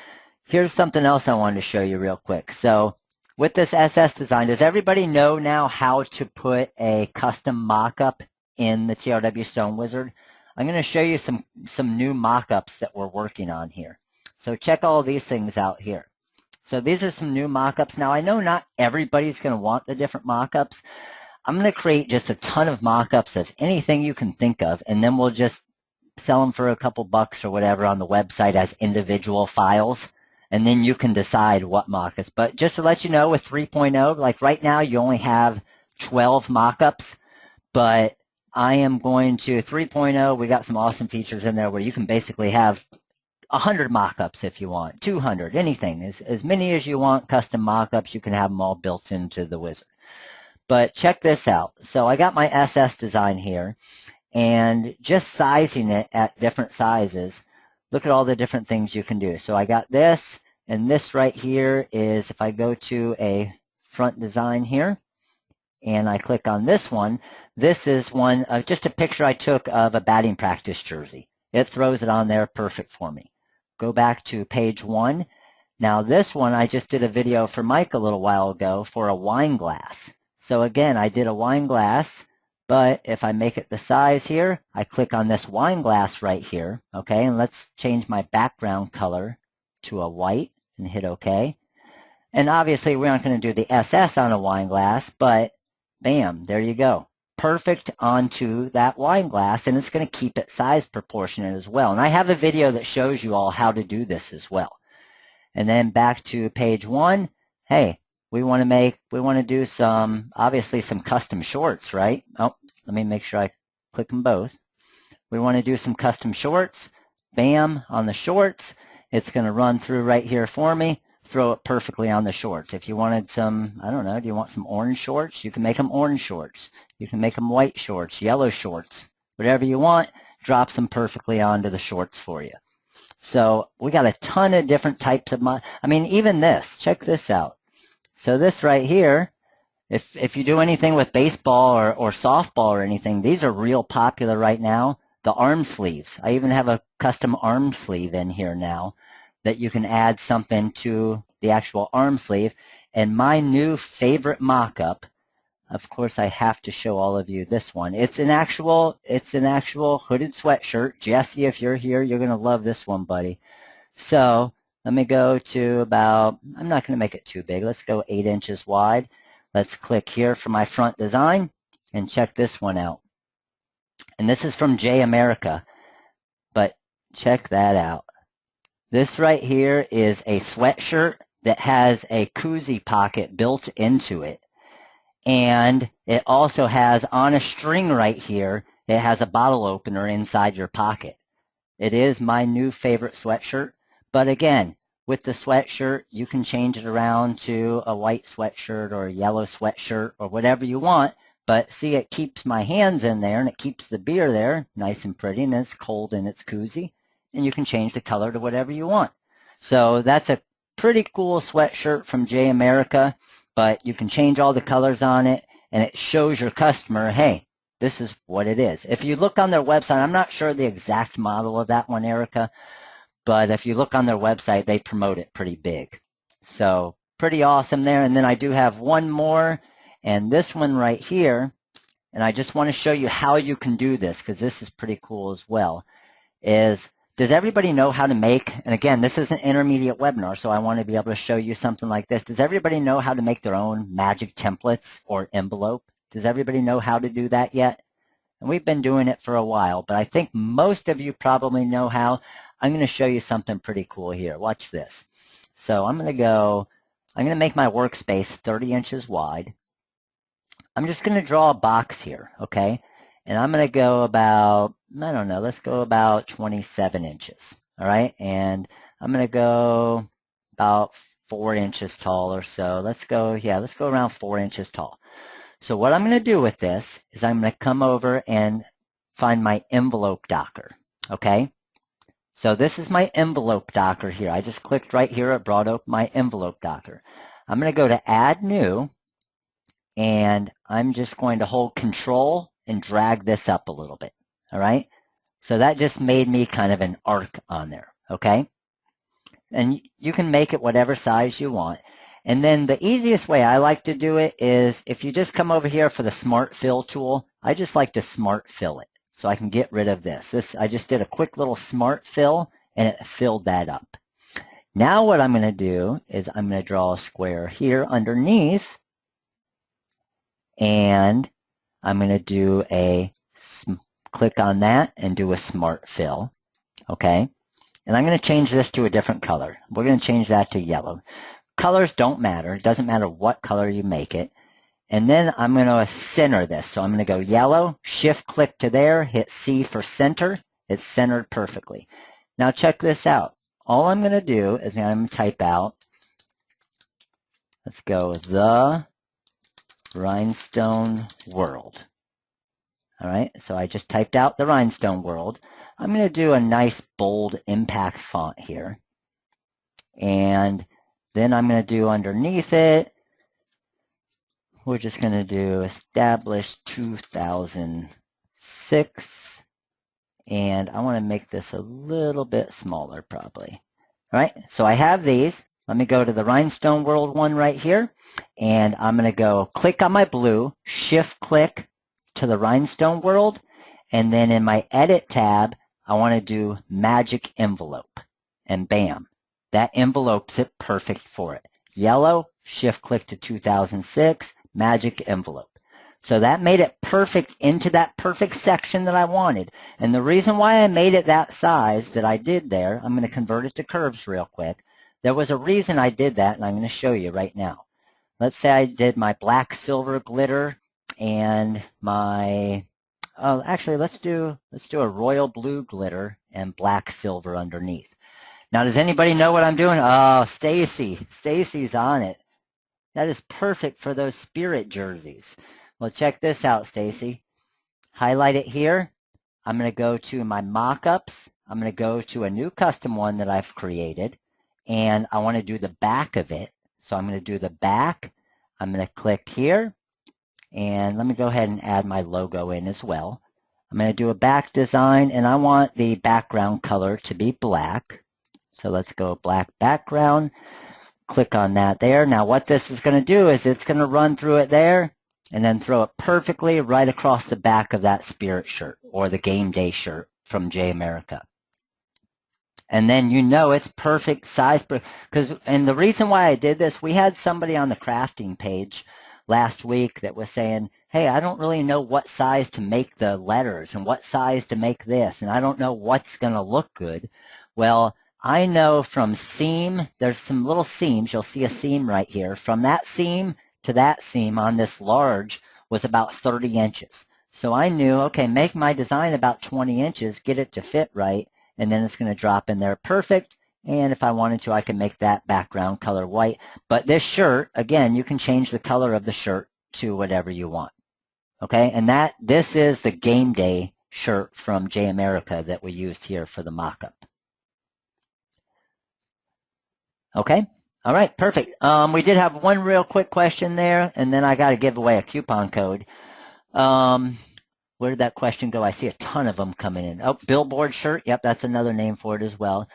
S1: here's something else I wanted to show you real quick. So with this SS design, does everybody know now how to put a custom mock-up in the TRW Stone Wizard? I'm going to show you some new mock-ups that we're working on here. So check all these things out here. So these are some new mock-ups. Now I know not everybody's going to want the different mock-ups. I'm going to create just a ton of mock-ups of anything you can think of, and then we'll just sell them for a couple bucks or whatever on the website as individual files. And then you can decide what mock-ups. But just to let you know, with 3.0, like right now, you only have 12 mock-ups. But I am going to 3.0. We got some awesome features in there where you can basically have 100 mock-ups if you want, 200, anything. As many as you want, custom mock-ups. You can have them all built into the wizard. But check this out. So I got my SS design here. And just sizing it at different sizes, look at all the different things you can do. So I got this, and this right here is, if I go to a front design here, and I click on this one, this is one of just a picture I took of a batting practice jersey. It throws it on there perfect for me. Go back to page 1. Now this one, I just did a video for Mike a little while ago for a wine glass. So again, I did a wine glass. But if I make it the size here, I click on this wine glass right here, okay, and let's change my background color to a white and hit OK. And obviously, we aren't going to do the SS on a wine glass, but bam, there you go. Perfect onto that wine glass, and it's going to keep it size proportionate as well. And I have a video that shows you all how to do this as well. And then back to page 1, hey, we want to do some, obviously some custom shorts, right? Oh, let me make sure I click them both. We want to do some custom shorts. Bam, on the shorts. It's going to run through right here for me, throw it perfectly on the shorts. If you wanted some, I don't know, do you want some orange shorts? You can make them orange shorts. You can make them white shorts, yellow shorts, whatever you want, drops them perfectly onto the shorts for you. So we got a ton of different types of, I mean, even this, check this out. So this right here, if you do anything with baseball or softball or anything, these are real popular right now. The arm sleeves. I even have a custom arm sleeve in here now that you can add something to the actual arm sleeve. And my new favorite mock-up, of course I have to show all of you this one. It's an actual hooded sweatshirt. Jesse, if you're here, you're going to love this one, buddy. So let me go to about, I'm not going to make it too big. Let's go 8 inches wide. Let's click here for my front design and check this one out. And this is from J America, but check that out. This right here is a sweatshirt that has a koozie pocket built into it. And it also has, on a string right here, it has a bottle opener inside your pocket. It is my new favorite sweatshirt. But again, with the sweatshirt, you can change it around to a white sweatshirt or a yellow sweatshirt or whatever you want. But see, it keeps my hands in there and it keeps the beer there nice and pretty, and it's cold and it's cozy. And you can change the color to whatever you want. So that's a pretty cool sweatshirt from J America, but you can change all the colors on it, and it shows your customer, hey, this is what it is. If you look on their website, I'm not sure the exact model of that one, Erica, but if you look on their website, they promote it pretty big. So pretty awesome there. And then I do have one more, and this one right here, and I just want to show you how you can do this because this is pretty cool as well, is does everybody know how to make, and again, this is an intermediate webinar, so I want to be able to show you something like this. Does everybody know how to make their own magic templates or envelope? Does everybody know how to do that yet? And we've been doing it for a while, but I think most of you probably know how. I'm going to show you something pretty cool here. Watch this. So I'm going to make my workspace 30 inches wide. I'm just going to draw a box here, okay? And I'm going to go about, I don't know, let's go about 27 inches, all right? And I'm going to go about 4 inches tall or so. Let's go around 4 inches tall. So what I'm going to do with this is I'm going to come over and find my envelope docker, okay? So this is my envelope docker here. I just clicked right here. It brought up my envelope docker. I'm going to go to Add New, and I'm just going to hold Control and drag this up a little bit, all right? So that just made me kind of an arc on there, okay? And you can make it whatever size you want. And then the easiest way I like to do it is if you just come over here for the Smart Fill tool, I just like to Smart Fill it so I can get rid of this. I just did a quick little Smart Fill and it filled that up. Now what I'm going to do is I'm going to draw a square here underneath, and I'm going to do click on that and do a Smart Fill, okay? And I'm going to change this to a different color. We're going to change that to yellow. Colors don't matter. It doesn't matter what color you make it. And then I'm going to center this. So I'm going to go yellow, shift click to there, hit C for center. It's centered perfectly. Now check this out. All I'm going to do is I'm going to type out, let's go, the Rhinestone World. All right, so I just typed out the Rhinestone World. I'm going to do a nice bold impact font here. And then I'm going to do underneath it, we're just going to do established 2006. And I want to make this a little bit smaller probably. All right, so I have these. Let me go to the Rhinestone World one right here. And I'm going to go click on my blue, shift click to the Rhinestone World. And then in my Edit tab, I want to do Magic Envelope. And bam, that envelopes it perfect for it. Yellow, shift click to 2006, Magic Envelope. So that made it perfect into that perfect section that I wanted. And the reason why I made it that size that I did there, I'm going to convert it to curves real quick. There was a reason I did that, and I'm going to show you right now. Let's say I did my black silver glitter and my, oh, actually let's do a royal blue glitter and black silver underneath. Now, does anybody know what I'm doing? Oh, Stacy's on it. That is perfect for those spirit jerseys. Well, check this out, Stacy. Highlight it here. I'm going to go to my mockups. I'm going to go to a new custom one that I've created, and I want to do the back of it. So I'm going to do the back. I'm going to click here, and let me go ahead and add my logo in as well. I'm going to do a back design, and I want the background color to be black. So let's go black background. Click on that there. Now what this is going to do is it's going to run through it there and then throw it perfectly right across the back of that spirit shirt or the game day shirt from J America. And then you know it's perfect size. And the reason why I did this, we had somebody on the crafting page last week that was saying, hey, I don't really know what size to make the letters and what size to make this, and I don't know what's going to look good. Well, I know from seam, there's some little seams. You'll see a seam right here. From that seam to that seam on this large was about 30 inches. So I knew, okay, make my design about 20 inches, get it to fit right, and then it's going to drop in there perfect. And if I wanted to, I can make that background color white. But this shirt, again, you can change the color of the shirt to whatever you want. Okay, and this is the game day shirt from J America that we used here for the mock-up. Okay, all right, perfect. We did have one real quick question there, and then I got to give away a coupon code. Where did that question go? I see a ton of them coming in. Oh, billboard shirt. Yep, that's another name for it as well.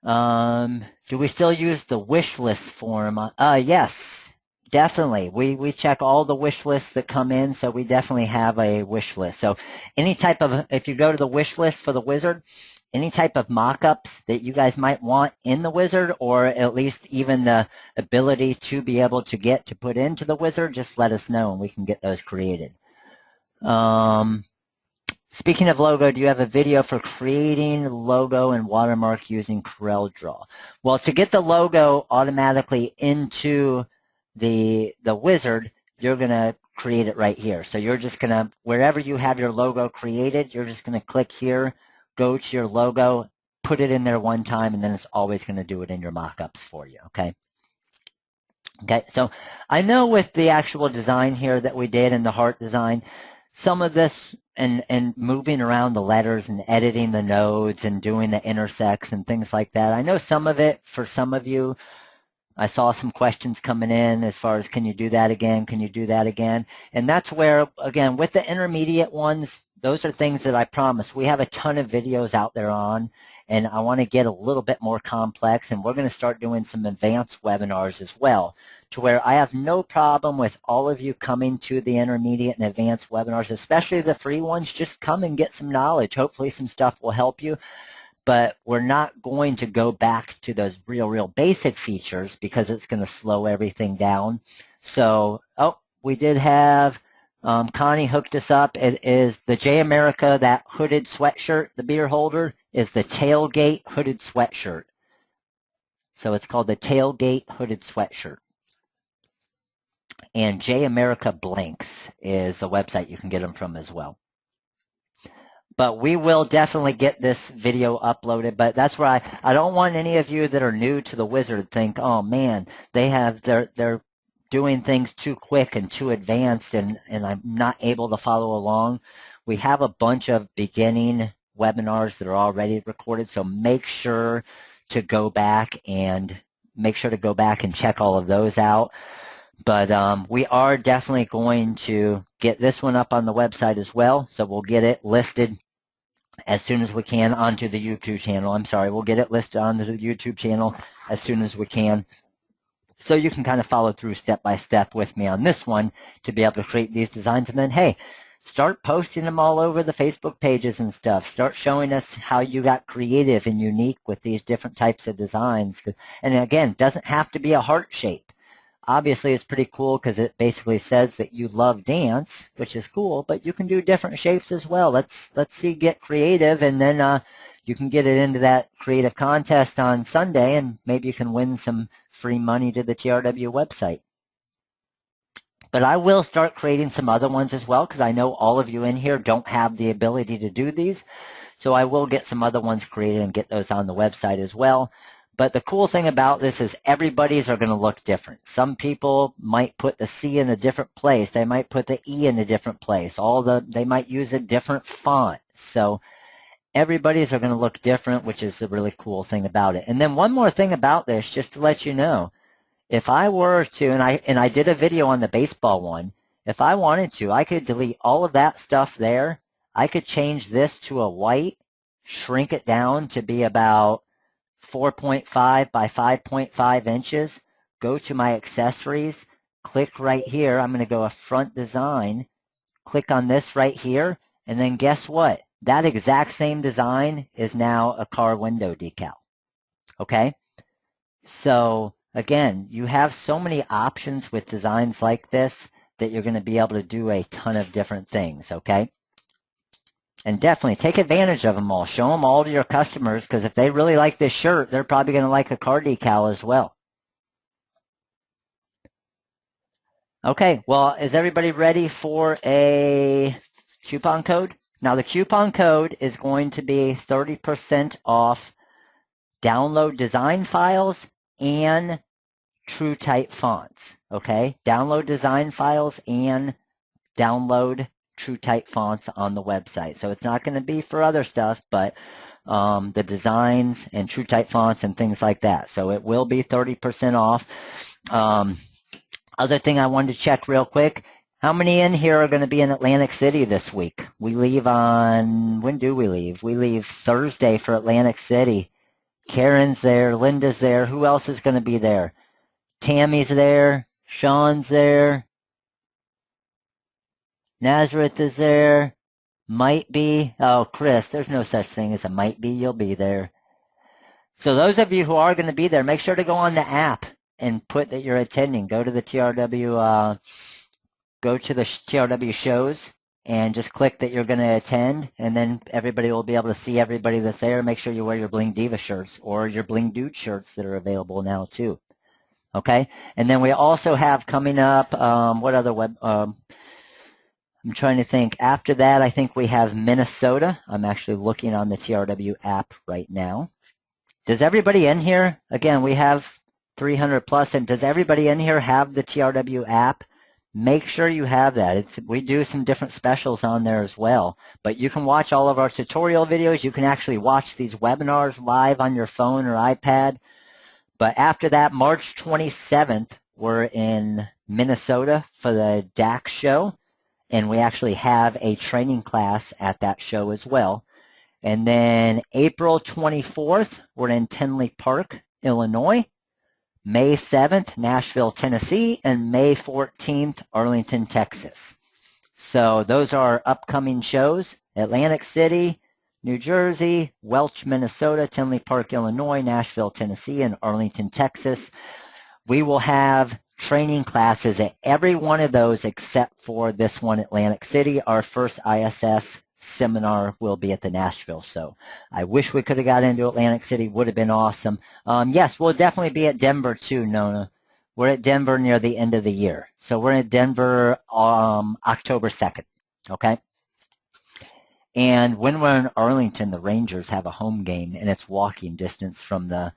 S1: Do we still use the wish list form? Yes, definitely. We check all the wish lists that come in, so we definitely have a wish list. So any type of, if you go to the wish list for the wizard, any type of mock-ups that you guys might want in the wizard, or at least even the ability to be able to get to put into the wizard, just let us know and we can get those created. Speaking of logo, do you have a video for creating logo and watermark using CorelDRAW? Well, to get the logo automatically into the wizard, you're going to create it right here. So you're just going to, wherever you have your logo created, you're just going to click here, go to your logo, put it in there one time, and then it's always going to do it in your mockups for you, okay? Okay, so I know with the actual design here that we did in the heart design, some of this and moving around the letters and editing the nodes and doing the intersects and things like that, I know some of it for some of you, I saw some questions coming in as far as, can you do that again? Can you do that again? And that's where, again, with the intermediate ones, those are things that I promise. We have a ton of videos out there on, and I want to get a little bit more complex, and we're going to start doing some advanced webinars as well, to where I have no problem with all of you coming to the intermediate and advanced webinars, especially the free ones. Just come and get some knowledge. Hopefully some stuff will help you. But we're not going to go back to those real basic features because it's going to slow everything down. So, we did have Connie hooked us up. It is the J America, that hooded sweatshirt, the beer holder, is the tailgate hooded sweatshirt. So it's called the tailgate hooded sweatshirt. And J America Blanks is a website you can get them from as well. But we will definitely get this video uploaded. But that's where I don't want any of you that are new to the Wizard think, oh man, they're doing things too quick and too advanced, and I'm not able to follow along. We have a bunch of beginning webinars that are already recorded, so make sure to go back and check all of those out. But we are definitely going to get this one up on the website as well, so we'll get it listed as soon as we can onto the YouTube channel. I'm sorry, we'll get it listed on the YouTube channel as soon as we can. So you can kind of follow through step by step with me on this one to be able to create these designs. And then, hey, start posting them all over the Facebook pages and stuff. Start showing us how you got creative and unique with these different types of designs. And again, it doesn't have to be a heart shape. Obviously, it's pretty cool because it basically says that you love dance, which is cool, but you can do different shapes as well. Let's see, get creative, and then you can get it into that creative contest on Sunday, and maybe you can win some free money to the TRW website. But I will start creating some other ones as well because I know all of you in here don't have the ability to do these. So I will get some other ones created and get those on the website as well. But the cool thing about this is everybody's are going to look different. Some people might put the C in a different place. They might put the E in a different place. They might use a different font. So everybody's are going to look different, which is the really cool thing about it. And then one more thing about this, just to let you know, if I were to, and I did a video on the baseball one, if I wanted to, I could delete all of that stuff there. I could change this to a white, shrink it down to be about 4.5 by 5.5 inches, go to my accessories, click right here. I'm going to go a front design, click on this right here, and then guess what? That exact same design is now a car window decal. Okay? So again, you have so many options with designs like this that you're going to be able to do a ton of different things. Okay? And definitely take advantage of them all. Show them all to your customers, because if they really like this shirt, they're probably going to like a car decal as well. Okay, well, is everybody ready for a coupon code? Now, the coupon code is going to be 30% off download design files and TrueType fonts. Okay, download design files and download TrueType fonts on the website. So it's not going to be for other stuff, but the designs and TrueType fonts and things like that. So it will be 30% off. Other thing I wanted to check real quick, how many in here are going to be in Atlantic City this week? We leave on, when do we leave? We leave Thursday for Atlantic City. Karen's there, Linda's there. Who else is going to be there? Tammy's there, Sean's there. Nazareth is there, might be. Oh, Chris, there's no such thing as a might be. You'll be there. So those of you who are going to be there, make sure to go on the app and put that you're attending. Go to the TRW, go to the TRW shows and just click that you're going to attend, and then everybody will be able to see everybody that's there. Make sure you wear your Bling Diva shirts or your Bling Dude shirts that are available now too. Okay, and then we also have coming up, what other web? I'm trying to think. After that, I think we have Minnesota. I'm actually looking on the TRW app right now. Does everybody in here? Again, we have 300 plus. And does everybody in here have the TRW app? Make sure you have that. We do some different specials on there as well. But you can watch all of our tutorial videos. You can actually watch these webinars live on your phone or iPad. But after that, March 27th, we're in Minnesota for the DAC show. And we actually have a training class at that show as well. And then April 24th, we're in Tinley Park, Illinois. May 7th, Nashville, Tennessee, and May 14th, Arlington, Texas. So those are upcoming shows: Atlantic City, New Jersey, Welch, Minnesota, Tinley Park, Illinois, Nashville, Tennessee, and Arlington, Texas. We will have training classes at every one of those except for this one, Atlantic City. Our first ISS seminar will be at the Nashville. So I wish we could have got into Atlantic City. Would have been awesome. Yes, we'll definitely be at Denver too, Nona. We're at Denver near the end of the year. So we're in Denver October 2nd, okay? And when we're in Arlington, the Rangers have a home game, and it's walking distance from the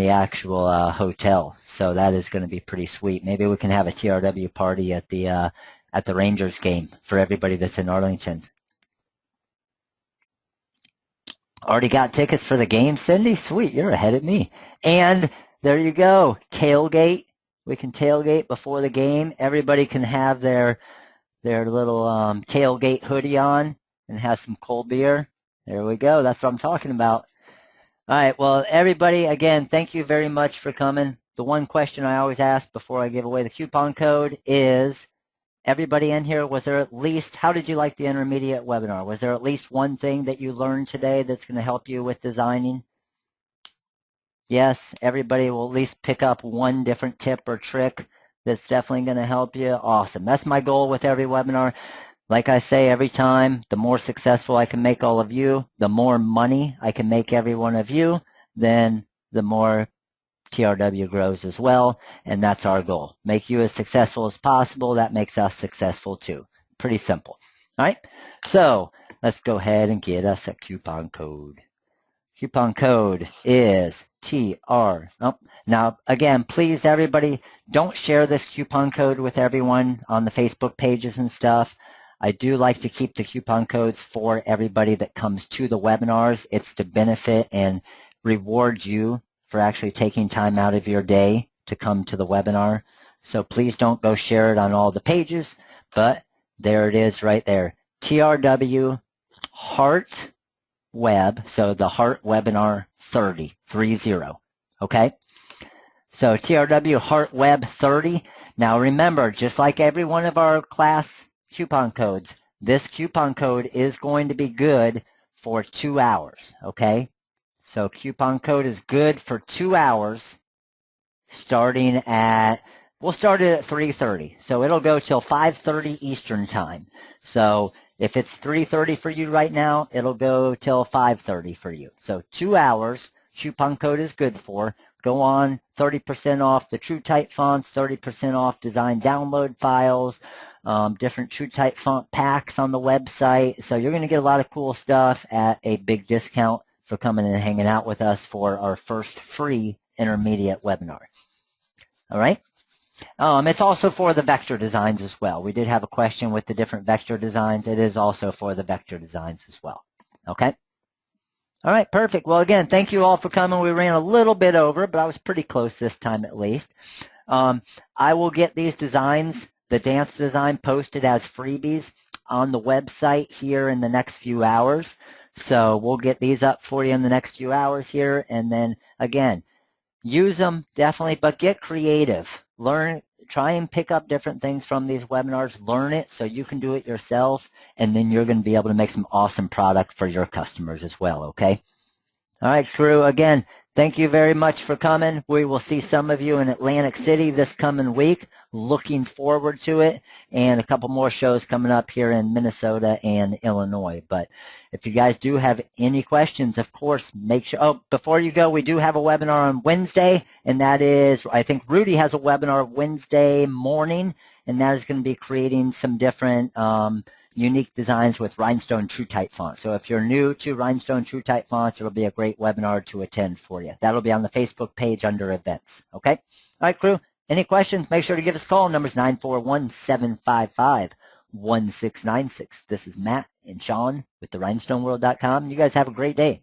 S1: actual hotel. So that is going to be pretty sweet. Maybe we can have a TRW party at the Rangers game for everybody that's in Arlington. Already got tickets for the game, Cindy? Sweet, you're ahead of me. And there you go, tailgate. We can tailgate before the game. Everybody can have their little tailgate hoodie on and have some cold beer. There we go. That's what I'm talking about. All right, well, everybody, again, thank you very much for coming. The one question I always ask before I give away the coupon code is, everybody in here, was there at least, how did you like the intermediate webinar? Was there at least one thing that you learned today that's going to help you with designing? Yes, everybody will at least pick up one different tip or trick that's definitely going to help you. Awesome. That's my goal with every webinar. Like I say every time, the more successful I can make all of you, the more money I can make every one of you, then the more TRW grows as well, and that's our goal. Make you as successful as possible. That makes us successful too. Pretty simple. All right, so let's go ahead and get us a coupon code. Coupon code is TR. Oh, now, again, please, everybody, don't share this coupon code with everyone on the Facebook pages and stuff. I do like to keep the coupon codes for everybody that comes to the webinars. It's to benefit and reward you for actually taking time out of your day to come to the webinar. So please don't go share it on all the pages, but there it is right there. TRW Heart Web, so the Heart Webinar 30, okay? So TRW Heart Web 30. Now remember, just like every one of our class coupon codes, this coupon code is going to be good for 2 hours, okay? So coupon code is good for 2 hours starting at, we'll start it at 3:30. So it'll go till 5:30 Eastern time. So if it's 3:30 for you right now, it'll go till 5:30 for you. So 2 hours, coupon code is good for. Go on, 30% off the TrueType fonts, 30% off design download files, different TrueType font packs on the website. So you're going to get a lot of cool stuff at a big discount for coming and hanging out with us for our first free intermediate webinar. All right. It's also for the vector designs as well. We did have a question with the different vector designs. It is also for the vector designs as well. Okay. All right, perfect. Well, again, thank you all for coming. We ran a little bit over, but I was pretty close this time at least. I will get these designs, the dance design, posted as freebies on the website here in the next few hours. So we'll get these up for you in the next few hours here. And then, again, use them definitely, but get creative. Learn, try and pick up different things from these webinars. Learn it so you can do it yourself, and then you're going to be able to make some awesome product for your customers as well, okay? All right, crew, again, thank you very much for coming. We will see some of you in Atlantic City this coming week. Looking forward to it, and a couple more shows coming up here in Minnesota and Illinois. But if you guys do have any questions, of course, make sure, oh, before you go, we do have a webinar on Wednesday, and that is, I think Rudy has a webinar Wednesday morning, and that is going to be creating some different, unique designs with Rhinestone TrueType fonts. So if you're new to Rhinestone TrueType fonts, it'll be a great webinar to attend for you. That'll be on the Facebook page under events. Okay? All right, crew. Any questions? Make sure to give us a call. Number's 941-755-1696. This is Matt and Sean with the rhinestoneworld.com. You guys have a great day.